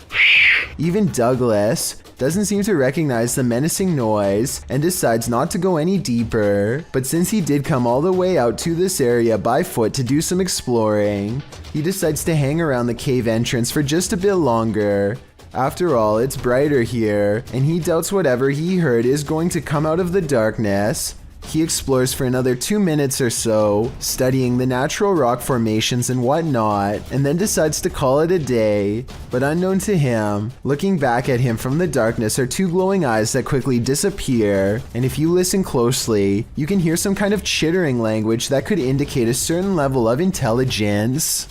Even Douglas doesn't seem to recognize the menacing noise and decides not to go any deeper, but since he did come all the way out to this area by foot to do some exploring, he decides to hang around the cave entrance for just a bit longer. After all, it's brighter here, and he doubts whatever he heard is going to come out of the darkness. He explores for another 2 minutes or so, studying the natural rock formations and whatnot, and then decides to call it a day. But unknown to him, looking back at him from the darkness are two glowing eyes that quickly disappear, and if you listen closely, you can hear some kind of chittering language that could indicate a certain level of intelligence.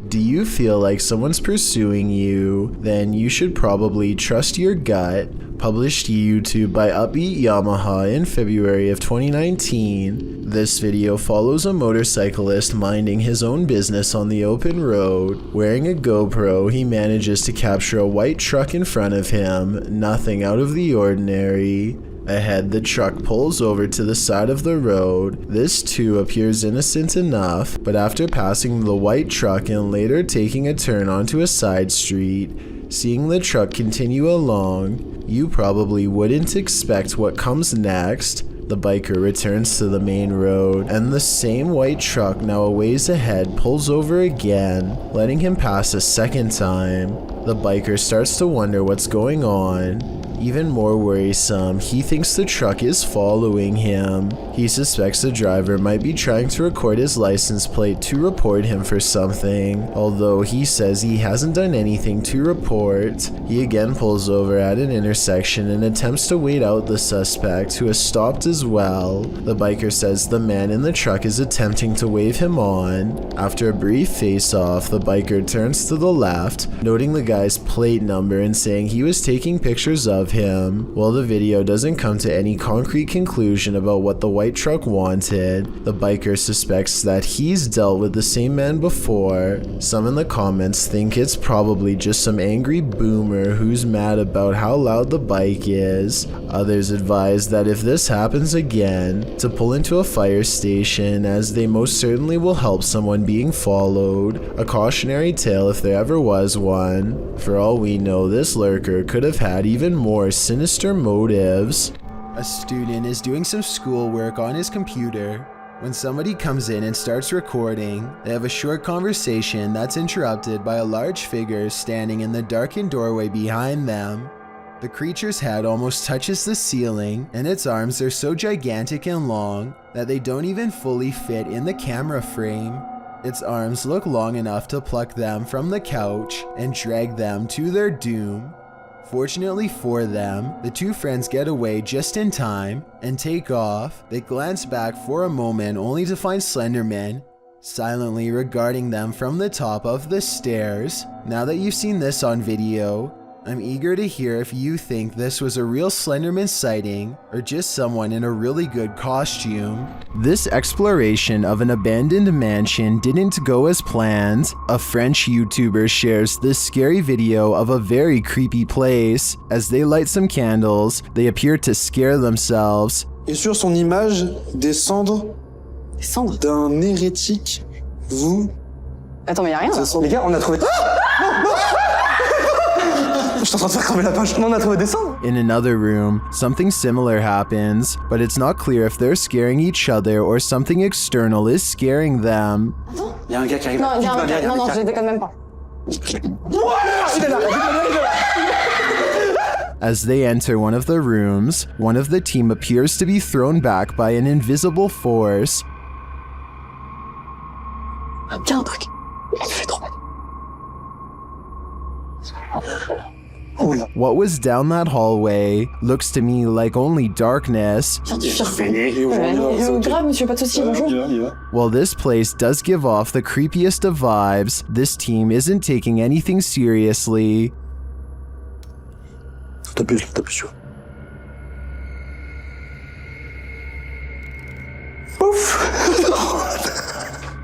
Do you feel like someone's pursuing you? Then you should probably trust your gut. Published to YouTube by Upbeat Yamaha in February of 2019. This video follows a motorcyclist minding his own business on the open road. Wearing a GoPro, he manages to capture a white truck in front of him. Nothing out of the ordinary. Ahead, the truck pulls over to the side of the road. This too appears innocent enough, but after passing the white truck and later taking a turn onto a side street, seeing the truck continue along, you probably wouldn't expect what comes next. The biker returns to the main road, and the same white truck now a ways ahead pulls over again, letting him pass a second time. The biker starts to wonder what's going on. Even more worrisome, he thinks the truck is following him. He suspects the driver might be trying to record his license plate to report him for something, although he says he hasn't done anything to report. He again pulls over at an intersection and attempts to wait out the suspect, who has stopped as well. The biker says the man in the truck is attempting to wave him on. After a brief face-off, the biker turns to the left, noting the guy's plate number and saying he was taking pictures of him. While the video doesn't come to any concrete conclusion about what the white truck wanted, the biker suspects that he's dealt with the same man before. Some in the comments think it's probably just some angry boomer who's mad about how loud the bike is. Others advise that if this happens again, to pull into a fire station, as they most certainly will help someone being followed. A cautionary tale if there ever was one. For all we know, this lurker could have had even more sinister motives. A student is doing some schoolwork on his computer when somebody comes in and starts recording. They have a short conversation that's interrupted by a large figure standing in the darkened doorway behind them. The creature's head almost touches the ceiling, and its arms are so gigantic and long that they don't even fully fit in the camera frame. Its arms look long enough to pluck them from the couch and drag them to their doom. Fortunately for them, the two friends get away just in time and take off. They glance back for a moment only to find Slender Man silently regarding them from the top of the stairs. Now that you've seen this on video, I'm eager to hear if you think this was a real Slender Man sighting or just someone in a really good costume. This exploration of an abandoned mansion didn't go as planned. A French YouTuber shares this scary video of a very creepy place. As they light some candles, they appear to scare themselves. Et sur son image, des cendres d'un hérétique. Vous... Attends, mais y'a rien là. Les gars, on a trouvé... Je suis en train de faire crever la page. On a trouvé des cendres. In another room, something similar happens, but it's not clear if they're scaring each other or something external is scaring them. Y'a un gars qui arrive. Non, je déconne même pas. As they enter one of the rooms, one of the team appears to be thrown back by an invisible force. Tiens, un truc. Il fait trop mal. What was down that hallway looks to me like only darkness. While this place does give off the creepiest of vibes, this team isn't taking anything seriously.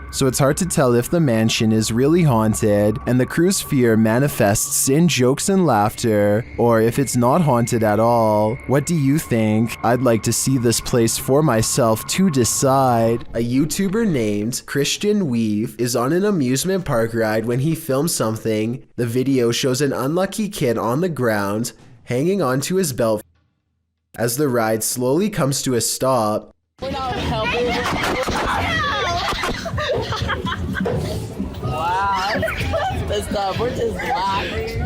So it's hard to tell if the mansion is really haunted and the crew's fear manifests in jokes and laughter, or if it's not haunted at all. What do you think? I'd like to see this place for myself to decide. A YouTuber named Christian Weave is on an amusement park ride when he films something. The video shows an unlucky kid on the ground, hanging onto his belt. As the ride slowly comes to a stop, We're not helping. Wow, that's up. We're just laughing.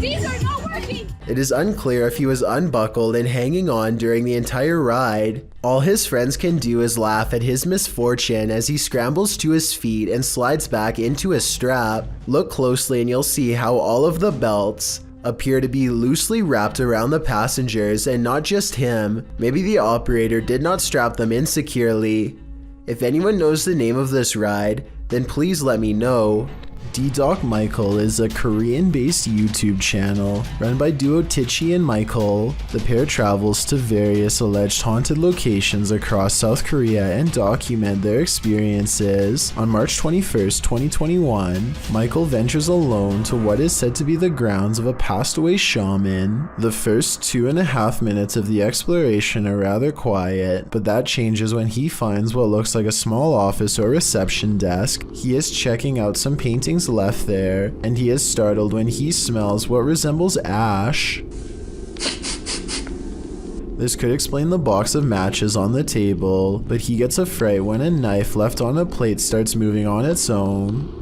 These are not working! it is unclear if he was unbuckled and hanging on during the entire ride. All his friends can do is laugh at his misfortune as he scrambles to his feet and slides back into his strap. Look closely and you'll see how all of the belts appear to be loosely wrapped around the passengers and not just him. Maybe the operator did not strap them in securely. If anyone knows the name of this ride, then please let me know. D-Doc Michael is a Korean-based YouTube channel run by duo Tichy and Michael. The pair travels to various alleged haunted locations across South Korea and document their experiences. On March 21st, 2021, Michael ventures alone to what is said to be the grounds of a passed-away shaman. The first 2.5 minutes of the exploration are rather quiet, but that changes when he finds what looks like a small office or reception desk. He is checking out some paintings left there, and he is startled when he smells what resembles ash. This could explain the box of matches on the table, but he gets a fright when a knife left on a plate starts moving on its own.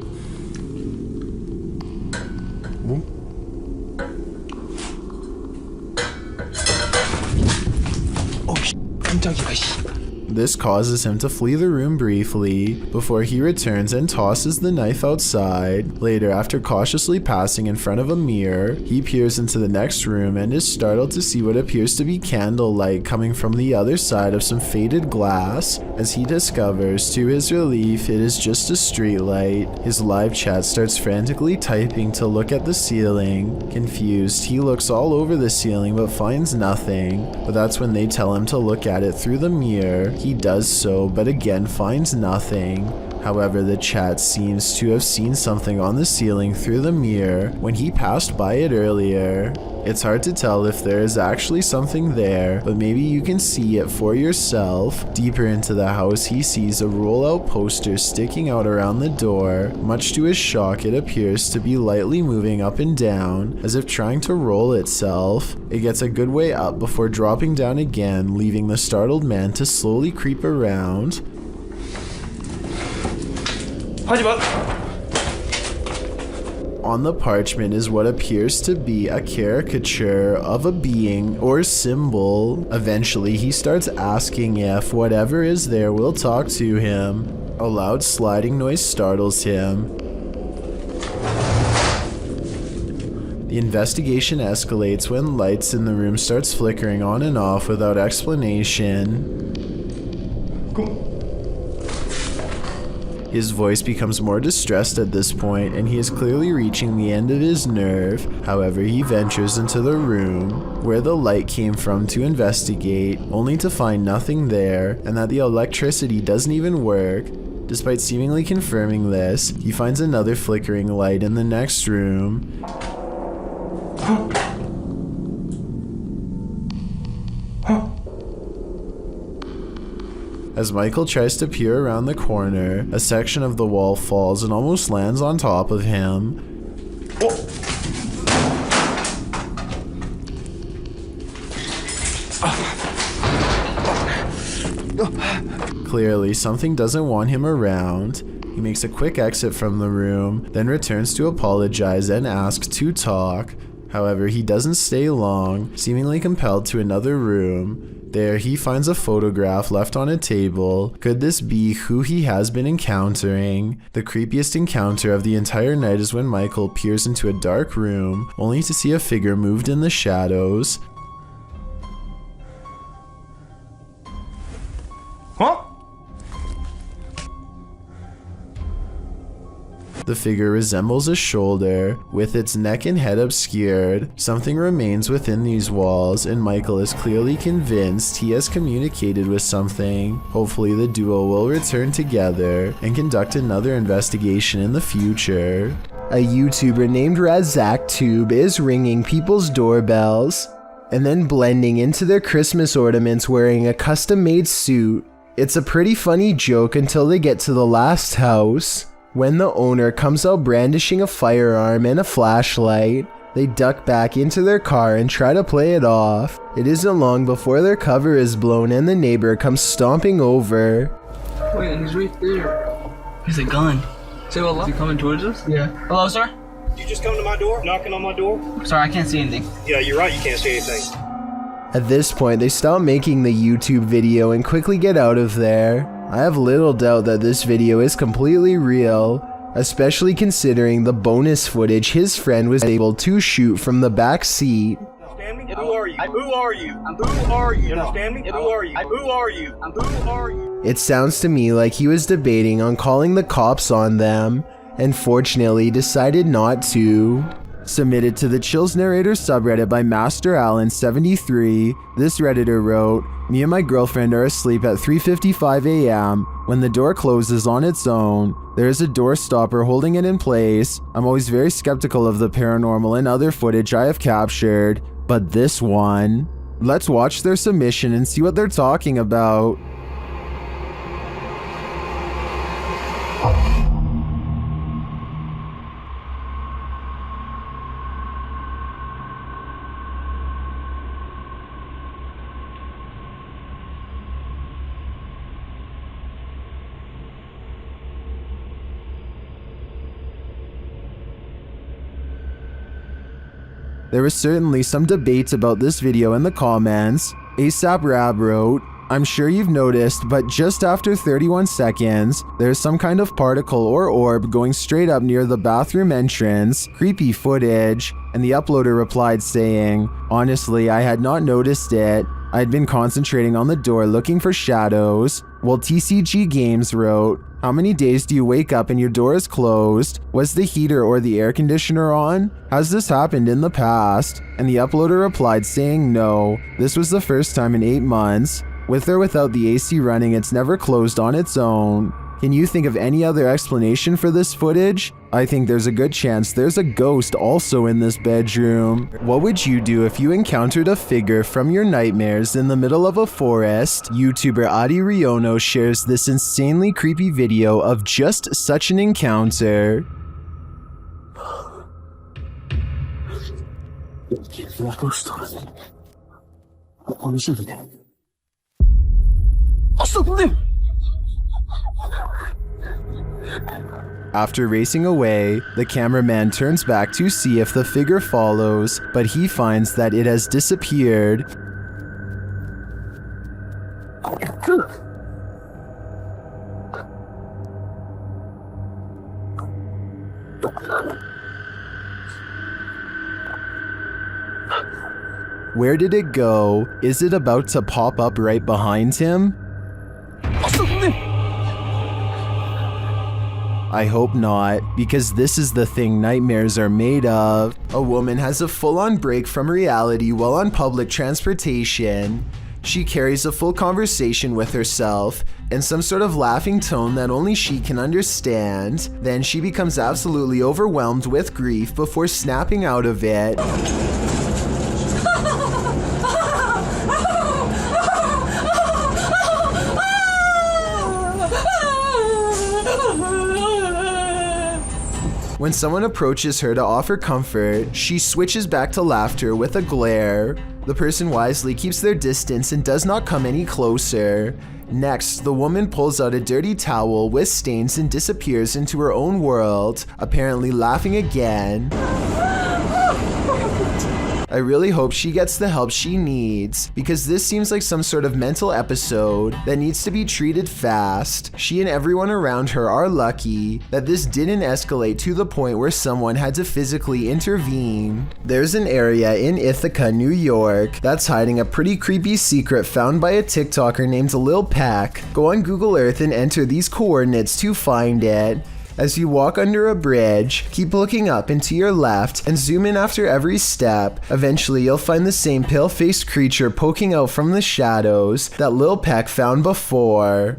This causes him to flee the room briefly, before he returns and tosses the knife outside. Later, after cautiously passing in front of a mirror, he peers into the next room and is startled to see what appears to be candlelight coming from the other side of some faded glass. As he discovers, to his relief, it is just a street light. His live chat starts frantically typing to look at the ceiling. Confused, he looks all over the ceiling but finds nothing. But that's when they tell him to look at it through the mirror. He does so, but again finds nothing. However, the chat seems to have seen something on the ceiling through the mirror when he passed by it earlier. It's hard to tell if there is actually something there, but maybe you can see it for yourself. Deeper into the house, he sees a roll-out poster sticking out around the door. Much to his shock, it appears to be lightly moving up and down, as if trying to roll itself. It gets a good way up before dropping down again, leaving the startled man to slowly creep around. On the parchment is what appears to be a caricature of a being or symbol. Eventually, he starts asking if whatever is there will talk to him. A loud sliding noise startles him. The investigation escalates when lights in the room starts flickering on and off without explanation. His voice becomes more distressed at this point, and he is clearly reaching the end of his nerve. However, he ventures into the room where the light came from to investigate, only to find nothing there, and that the electricity doesn't even work. Despite seemingly confirming this, he finds another flickering light in the next room. As Michael tries to peer around the corner, a section of the wall falls and almost lands on top of him. Clearly, something doesn't want him around. He makes a quick exit from the room, then returns to apologize and ask to talk. However, he doesn't stay long, seemingly compelled to another room. There, he finds a photograph left on a table. Could this be who he has been encountering? The creepiest encounter of the entire night is when Michael peers into a dark room, only to see a figure moved in the shadows. Huh? The figure resembles a shoulder, with its neck and head obscured. Something remains within these walls, and Michael is clearly convinced he has communicated with something. Hopefully the duo will return together and conduct another investigation in the future. A YouTuber named RazakTube is ringing people's doorbells, and then blending into their Christmas ornaments wearing a custom-made suit. It's a pretty funny joke until they get to the last house. When the owner comes out brandishing a firearm and a flashlight, they duck back into their car and try to play it off. It isn't long before their cover is blown and the neighbor comes stomping over. Wait, he's right there. He's a gun. Say hello. Is he coming towards us? Yeah. Hello, sir? Did you just come to my door? Knocking on my door? Sorry, I can't see anything. Yeah, you're right, you can't see anything. At this point, they stop making the YouTube video and quickly get out of there. I have little doubt that this video is completely real, especially considering the bonus footage his friend was able to shoot from the back seat. Understand me? Who are you? Who are you? Who are you? Understand me? Who are you? Who are you? Who are you? It sounds to me like he was debating on calling the cops on them, and fortunately decided not to. Submitted to the Chills Narrator subreddit by Master Allen73, this redditor wrote, "Me and my girlfriend are asleep at 3:55 a.m. when the door closes on its own. There is a door stopper holding it in place. I'm always very skeptical of the paranormal and other footage I have captured, but this one..." Let's watch their submission and see what they're talking about. There was certainly some debate about this video in the comments. ASAP Rab wrote, "I'm sure you've noticed, but just after 31 seconds, there's some kind of particle or orb going straight up near the bathroom entrance. Creepy footage." And the uploader replied saying, "Honestly, I had not noticed it. I'd been concentrating on the door looking for shadows." While TCG Games wrote, "How many days do you wake up and your door is closed? Was the heater or the air conditioner on? Has this happened in the past?" And the uploader replied saying no, this was the first time in 8 months. With or without the AC running, it's never closed on its own. Can you think of any other explanation for this footage? I think there's a good chance there's a ghost also in this bedroom. What would you do if you encountered a figure from your nightmares in the middle of a forest? YouTuber Adi Riono shares this insanely creepy video of just such an encounter. After racing away, the cameraman turns back to see if the figure follows, but he finds that it has disappeared. Where did it go? Is it about to pop up right behind him? I hope not, because this is the thing nightmares are made of. A woman has a full-on break from reality while on public transportation. She carries a full conversation with herself in some sort of laughing tone that only she can understand. Then she becomes absolutely overwhelmed with grief before snapping out of it. When someone approaches her to offer comfort, she switches back to laughter with a glare. The person wisely keeps their distance and does not come any closer. Next, the woman pulls out a dirty towel with stains and disappears into her own world, apparently laughing again. I really hope she gets the help she needs, because this seems like some sort of mental episode that needs to be treated fast. She and everyone around her are lucky that this didn't escalate to the point where someone had to physically intervene. There's an area in Ithaca, New York that's hiding a pretty creepy secret found by a TikToker named Lil Peck. Go on Google Earth and enter these coordinates to find it. As you walk under a bridge, keep looking up and to your left and zoom in after every step. Eventually, you'll find the same pale-faced creature poking out from the shadows that Lil Peck found before.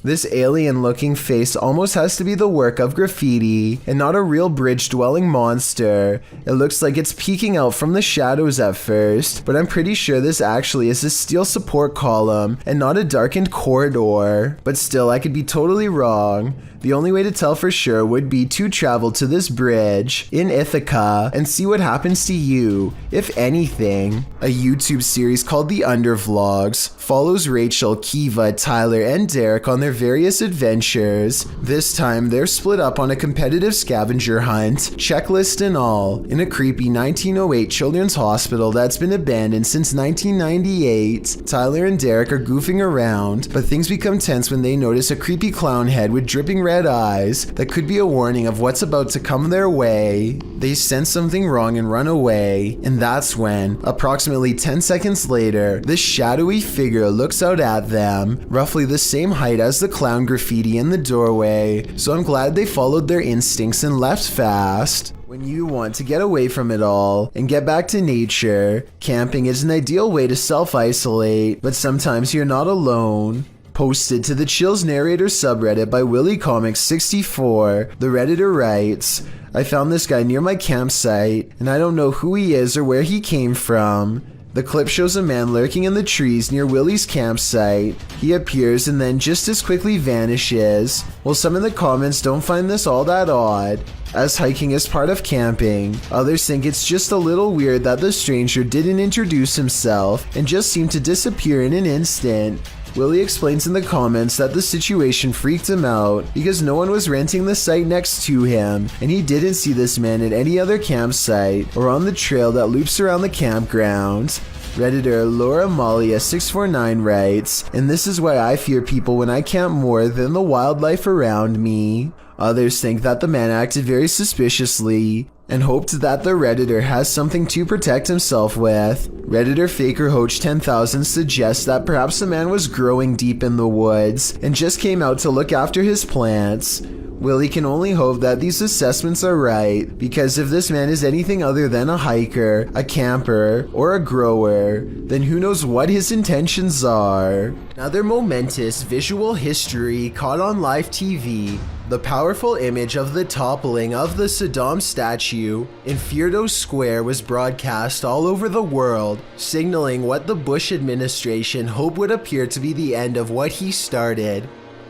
This alien-looking face almost has to be the work of graffiti and not a real bridge-dwelling monster. It looks like it's peeking out from the shadows at first, but I'm pretty sure this actually is a steel support column and not a darkened corridor. But still, I could be totally wrong. The only way to tell for sure would be to travel to this bridge in Ithaca and see what happens to you, if anything. A YouTube series called The Undervlogs follows Rachel, Kiva, Tyler, and Derek on their various adventures. This time, they're split up on a competitive scavenger hunt, checklist and all, in a creepy 1908 children's hospital that's been abandoned since 1998. Tyler and Derek are goofing around, but things become tense when they notice a creepy clown head with dripping red eyes that could be a warning of what's about to come their way. They sense something wrong and run away, and that's when, approximately 10 seconds later, this shadowy figure looks out at them, roughly the same height as the clown graffiti in the doorway, so I'm glad they followed their instincts and left fast. When you want to get away from it all and get back to nature, camping is an ideal way to self-isolate, but sometimes you're not alone. Posted to the Chills Narrator subreddit by WillyComics64, the Redditor writes, I found this guy near my campsite, and I don't know who he is or where he came from. The clip shows a man lurking in the trees near Willy's campsite. He appears and then just as quickly vanishes. While some in the comments don't find this all that odd, as hiking is part of camping, others think it's just a little weird that the stranger didn't introduce himself and just seemed to disappear in an instant. Willy explains in the comments that the situation freaked him out because no one was renting the site next to him, and he didn't see this man at any other campsite or on the trail that loops around the campground. Redditor Laura Malia 649 writes, and this is why I fear people when I camp more than the wildlife around me. Others think that the man acted very suspiciously and hoped that the Redditor has something to protect himself with. Redditor Faker Hoach 10,000 suggests that perhaps the man was growing deep in the woods and just came out to look after his plants. Willy can only hope that these assessments are right, because if this man is anything other than a hiker, a camper, or a grower, then who knows what his intentions are. Another momentous visual history caught on live TV. The powerful image of the toppling of the Saddam statue in Firdos Square was broadcast all over the world, signaling what the Bush administration hoped would appear to be the end of what he started.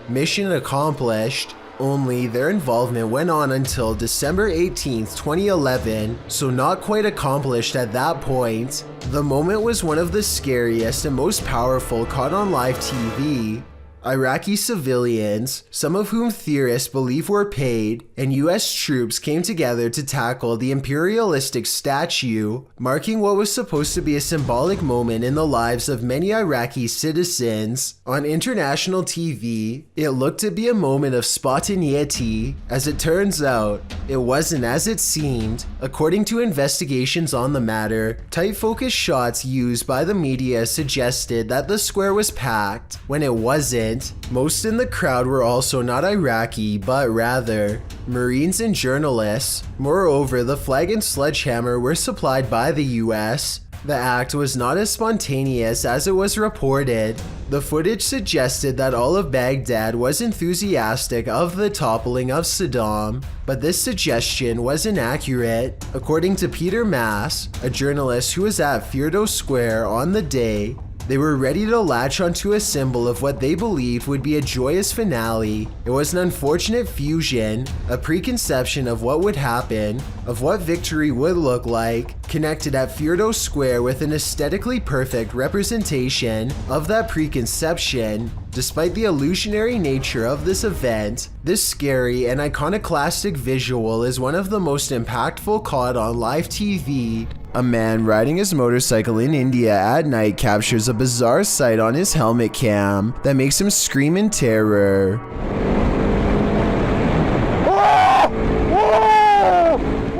Mission accomplished. Only their involvement went on until December 18th, 2011, so not quite accomplished at that point. The moment was one of the scariest and most powerful caught on live TV. Iraqi civilians, some of whom theorists believe were paid, and US troops came together to tackle the imperialistic statue, marking what was supposed to be a symbolic moment in the lives of many Iraqi citizens. On international TV, it looked to be a moment of spontaneity. As it turns out, it wasn't as it seemed. According to investigations on the matter, tight focus shots used by the media suggested that the square was packed when it wasn't. Most in the crowd were also not Iraqi, but rather Marines and journalists. Moreover, the flag and sledgehammer were supplied by the US. The act was not as spontaneous as it was reported. The footage suggested that all of Baghdad was enthusiastic of the toppling of Saddam, but this suggestion was inaccurate. According to Peter Mass, a journalist who was at Firdos Square on the day, they were ready to latch onto a symbol of what they believed would be a joyous finale. It was an unfortunate fusion, a preconception of what would happen, of what victory would look like, connected at Firdos Square with an aesthetically perfect representation of that preconception. Despite the illusionary nature of this event, this scary and iconoclastic visual is one of the most impactful caught on live TV. A man riding his motorcycle in India at night captures a bizarre sight on his helmet cam that makes him scream in terror.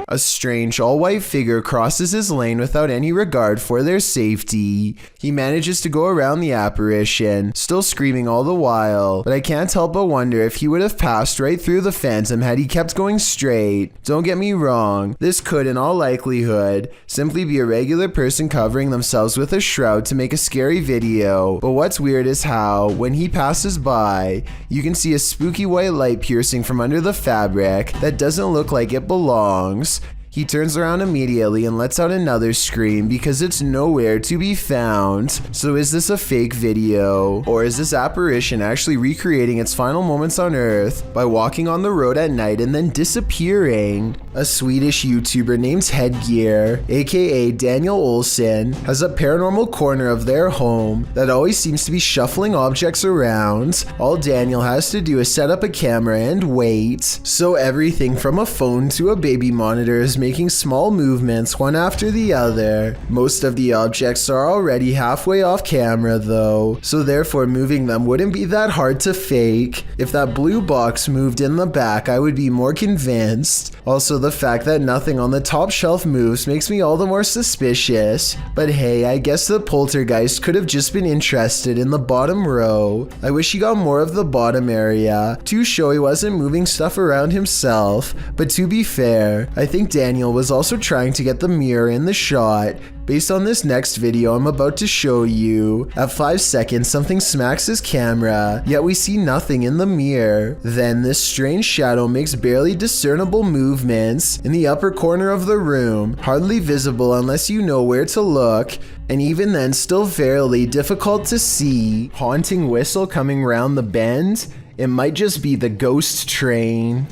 A strange all-white figure crosses his lane without any regard for their safety. He manages to go around the apparition, still screaming all the while, but I can't help but wonder if he would have passed right through the phantom had he kept going straight. Don't get me wrong, this could in all likelihood simply be a regular person covering themselves with a shroud to make a scary video, but what's weird is how, when he passes by, you can see a spooky white light piercing from under the fabric that doesn't look like it belongs. He turns around immediately and lets out another scream because it's nowhere to be found. So is this a fake video? Or is this apparition actually recreating its final moments on Earth by walking on the road at night and then disappearing? A Swedish YouTuber named Headgear, aka Daniel Olsson, has a paranormal corner of their home that always seems to be shuffling objects around. All Daniel has to do is set up a camera and wait. So everything from a phone to a baby monitor is making small movements one after the other. Most of the objects are already halfway off camera though, so therefore moving them wouldn't be that hard to fake. If that blue box moved in the back, I would be more convinced. Also, the fact that nothing on the top shelf moves makes me all the more suspicious. But hey, I guess the poltergeist could have just been interested in the bottom row. I wish he got more of the bottom area to show he wasn't moving stuff around himself, but to be fair, I think Daniel was also trying to get the mirror in the shot. Based on this next video I'm about to show you, at 5 seconds something smacks his camera, yet we see nothing in the mirror. Then this strange shadow makes barely discernible movements in the upper corner of the room, hardly visible unless you know where to look, and even then still fairly difficult to see. Haunting whistle coming round the bend? It might just be the ghost train.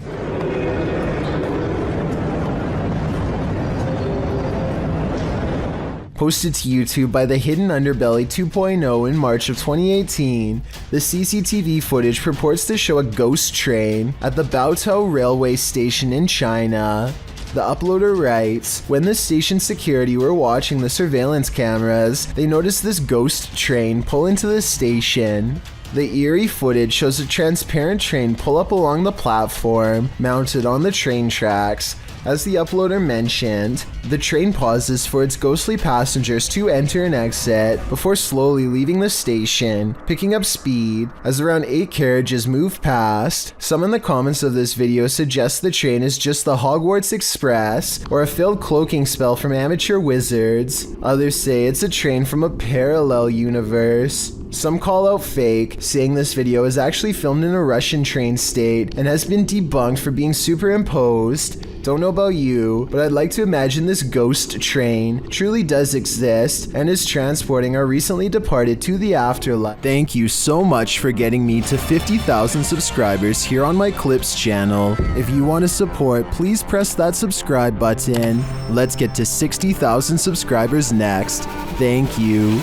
Posted to YouTube by the Hidden Underbelly 2.0 in March of 2018, the CCTV footage purports to show a ghost train at the Baotou railway station in China. The uploader writes, when the station security were watching the surveillance cameras, they noticed this ghost train pull into the station. The eerie footage shows a transparent train pull up along the platform, mounted on the train tracks. As the uploader mentioned, the train pauses for its ghostly passengers to enter and exit before slowly leaving the station, picking up speed as around 8 carriages move past. Some in the comments of this video suggest the train is just the Hogwarts Express or a failed cloaking spell from amateur wizards. Others say it's a train from a parallel universe. Some call out fake, saying this video is actually filmed in a Russian train state and has been debunked for being superimposed. Don't know about you, but I'd like to imagine this ghost train truly does exist and is transporting our recently departed to the afterlife. Thank you so much for getting me to 50,000 subscribers here on my Clips channel. If you want to support, please press that subscribe button. Let's get to 60,000 subscribers next. Thank you.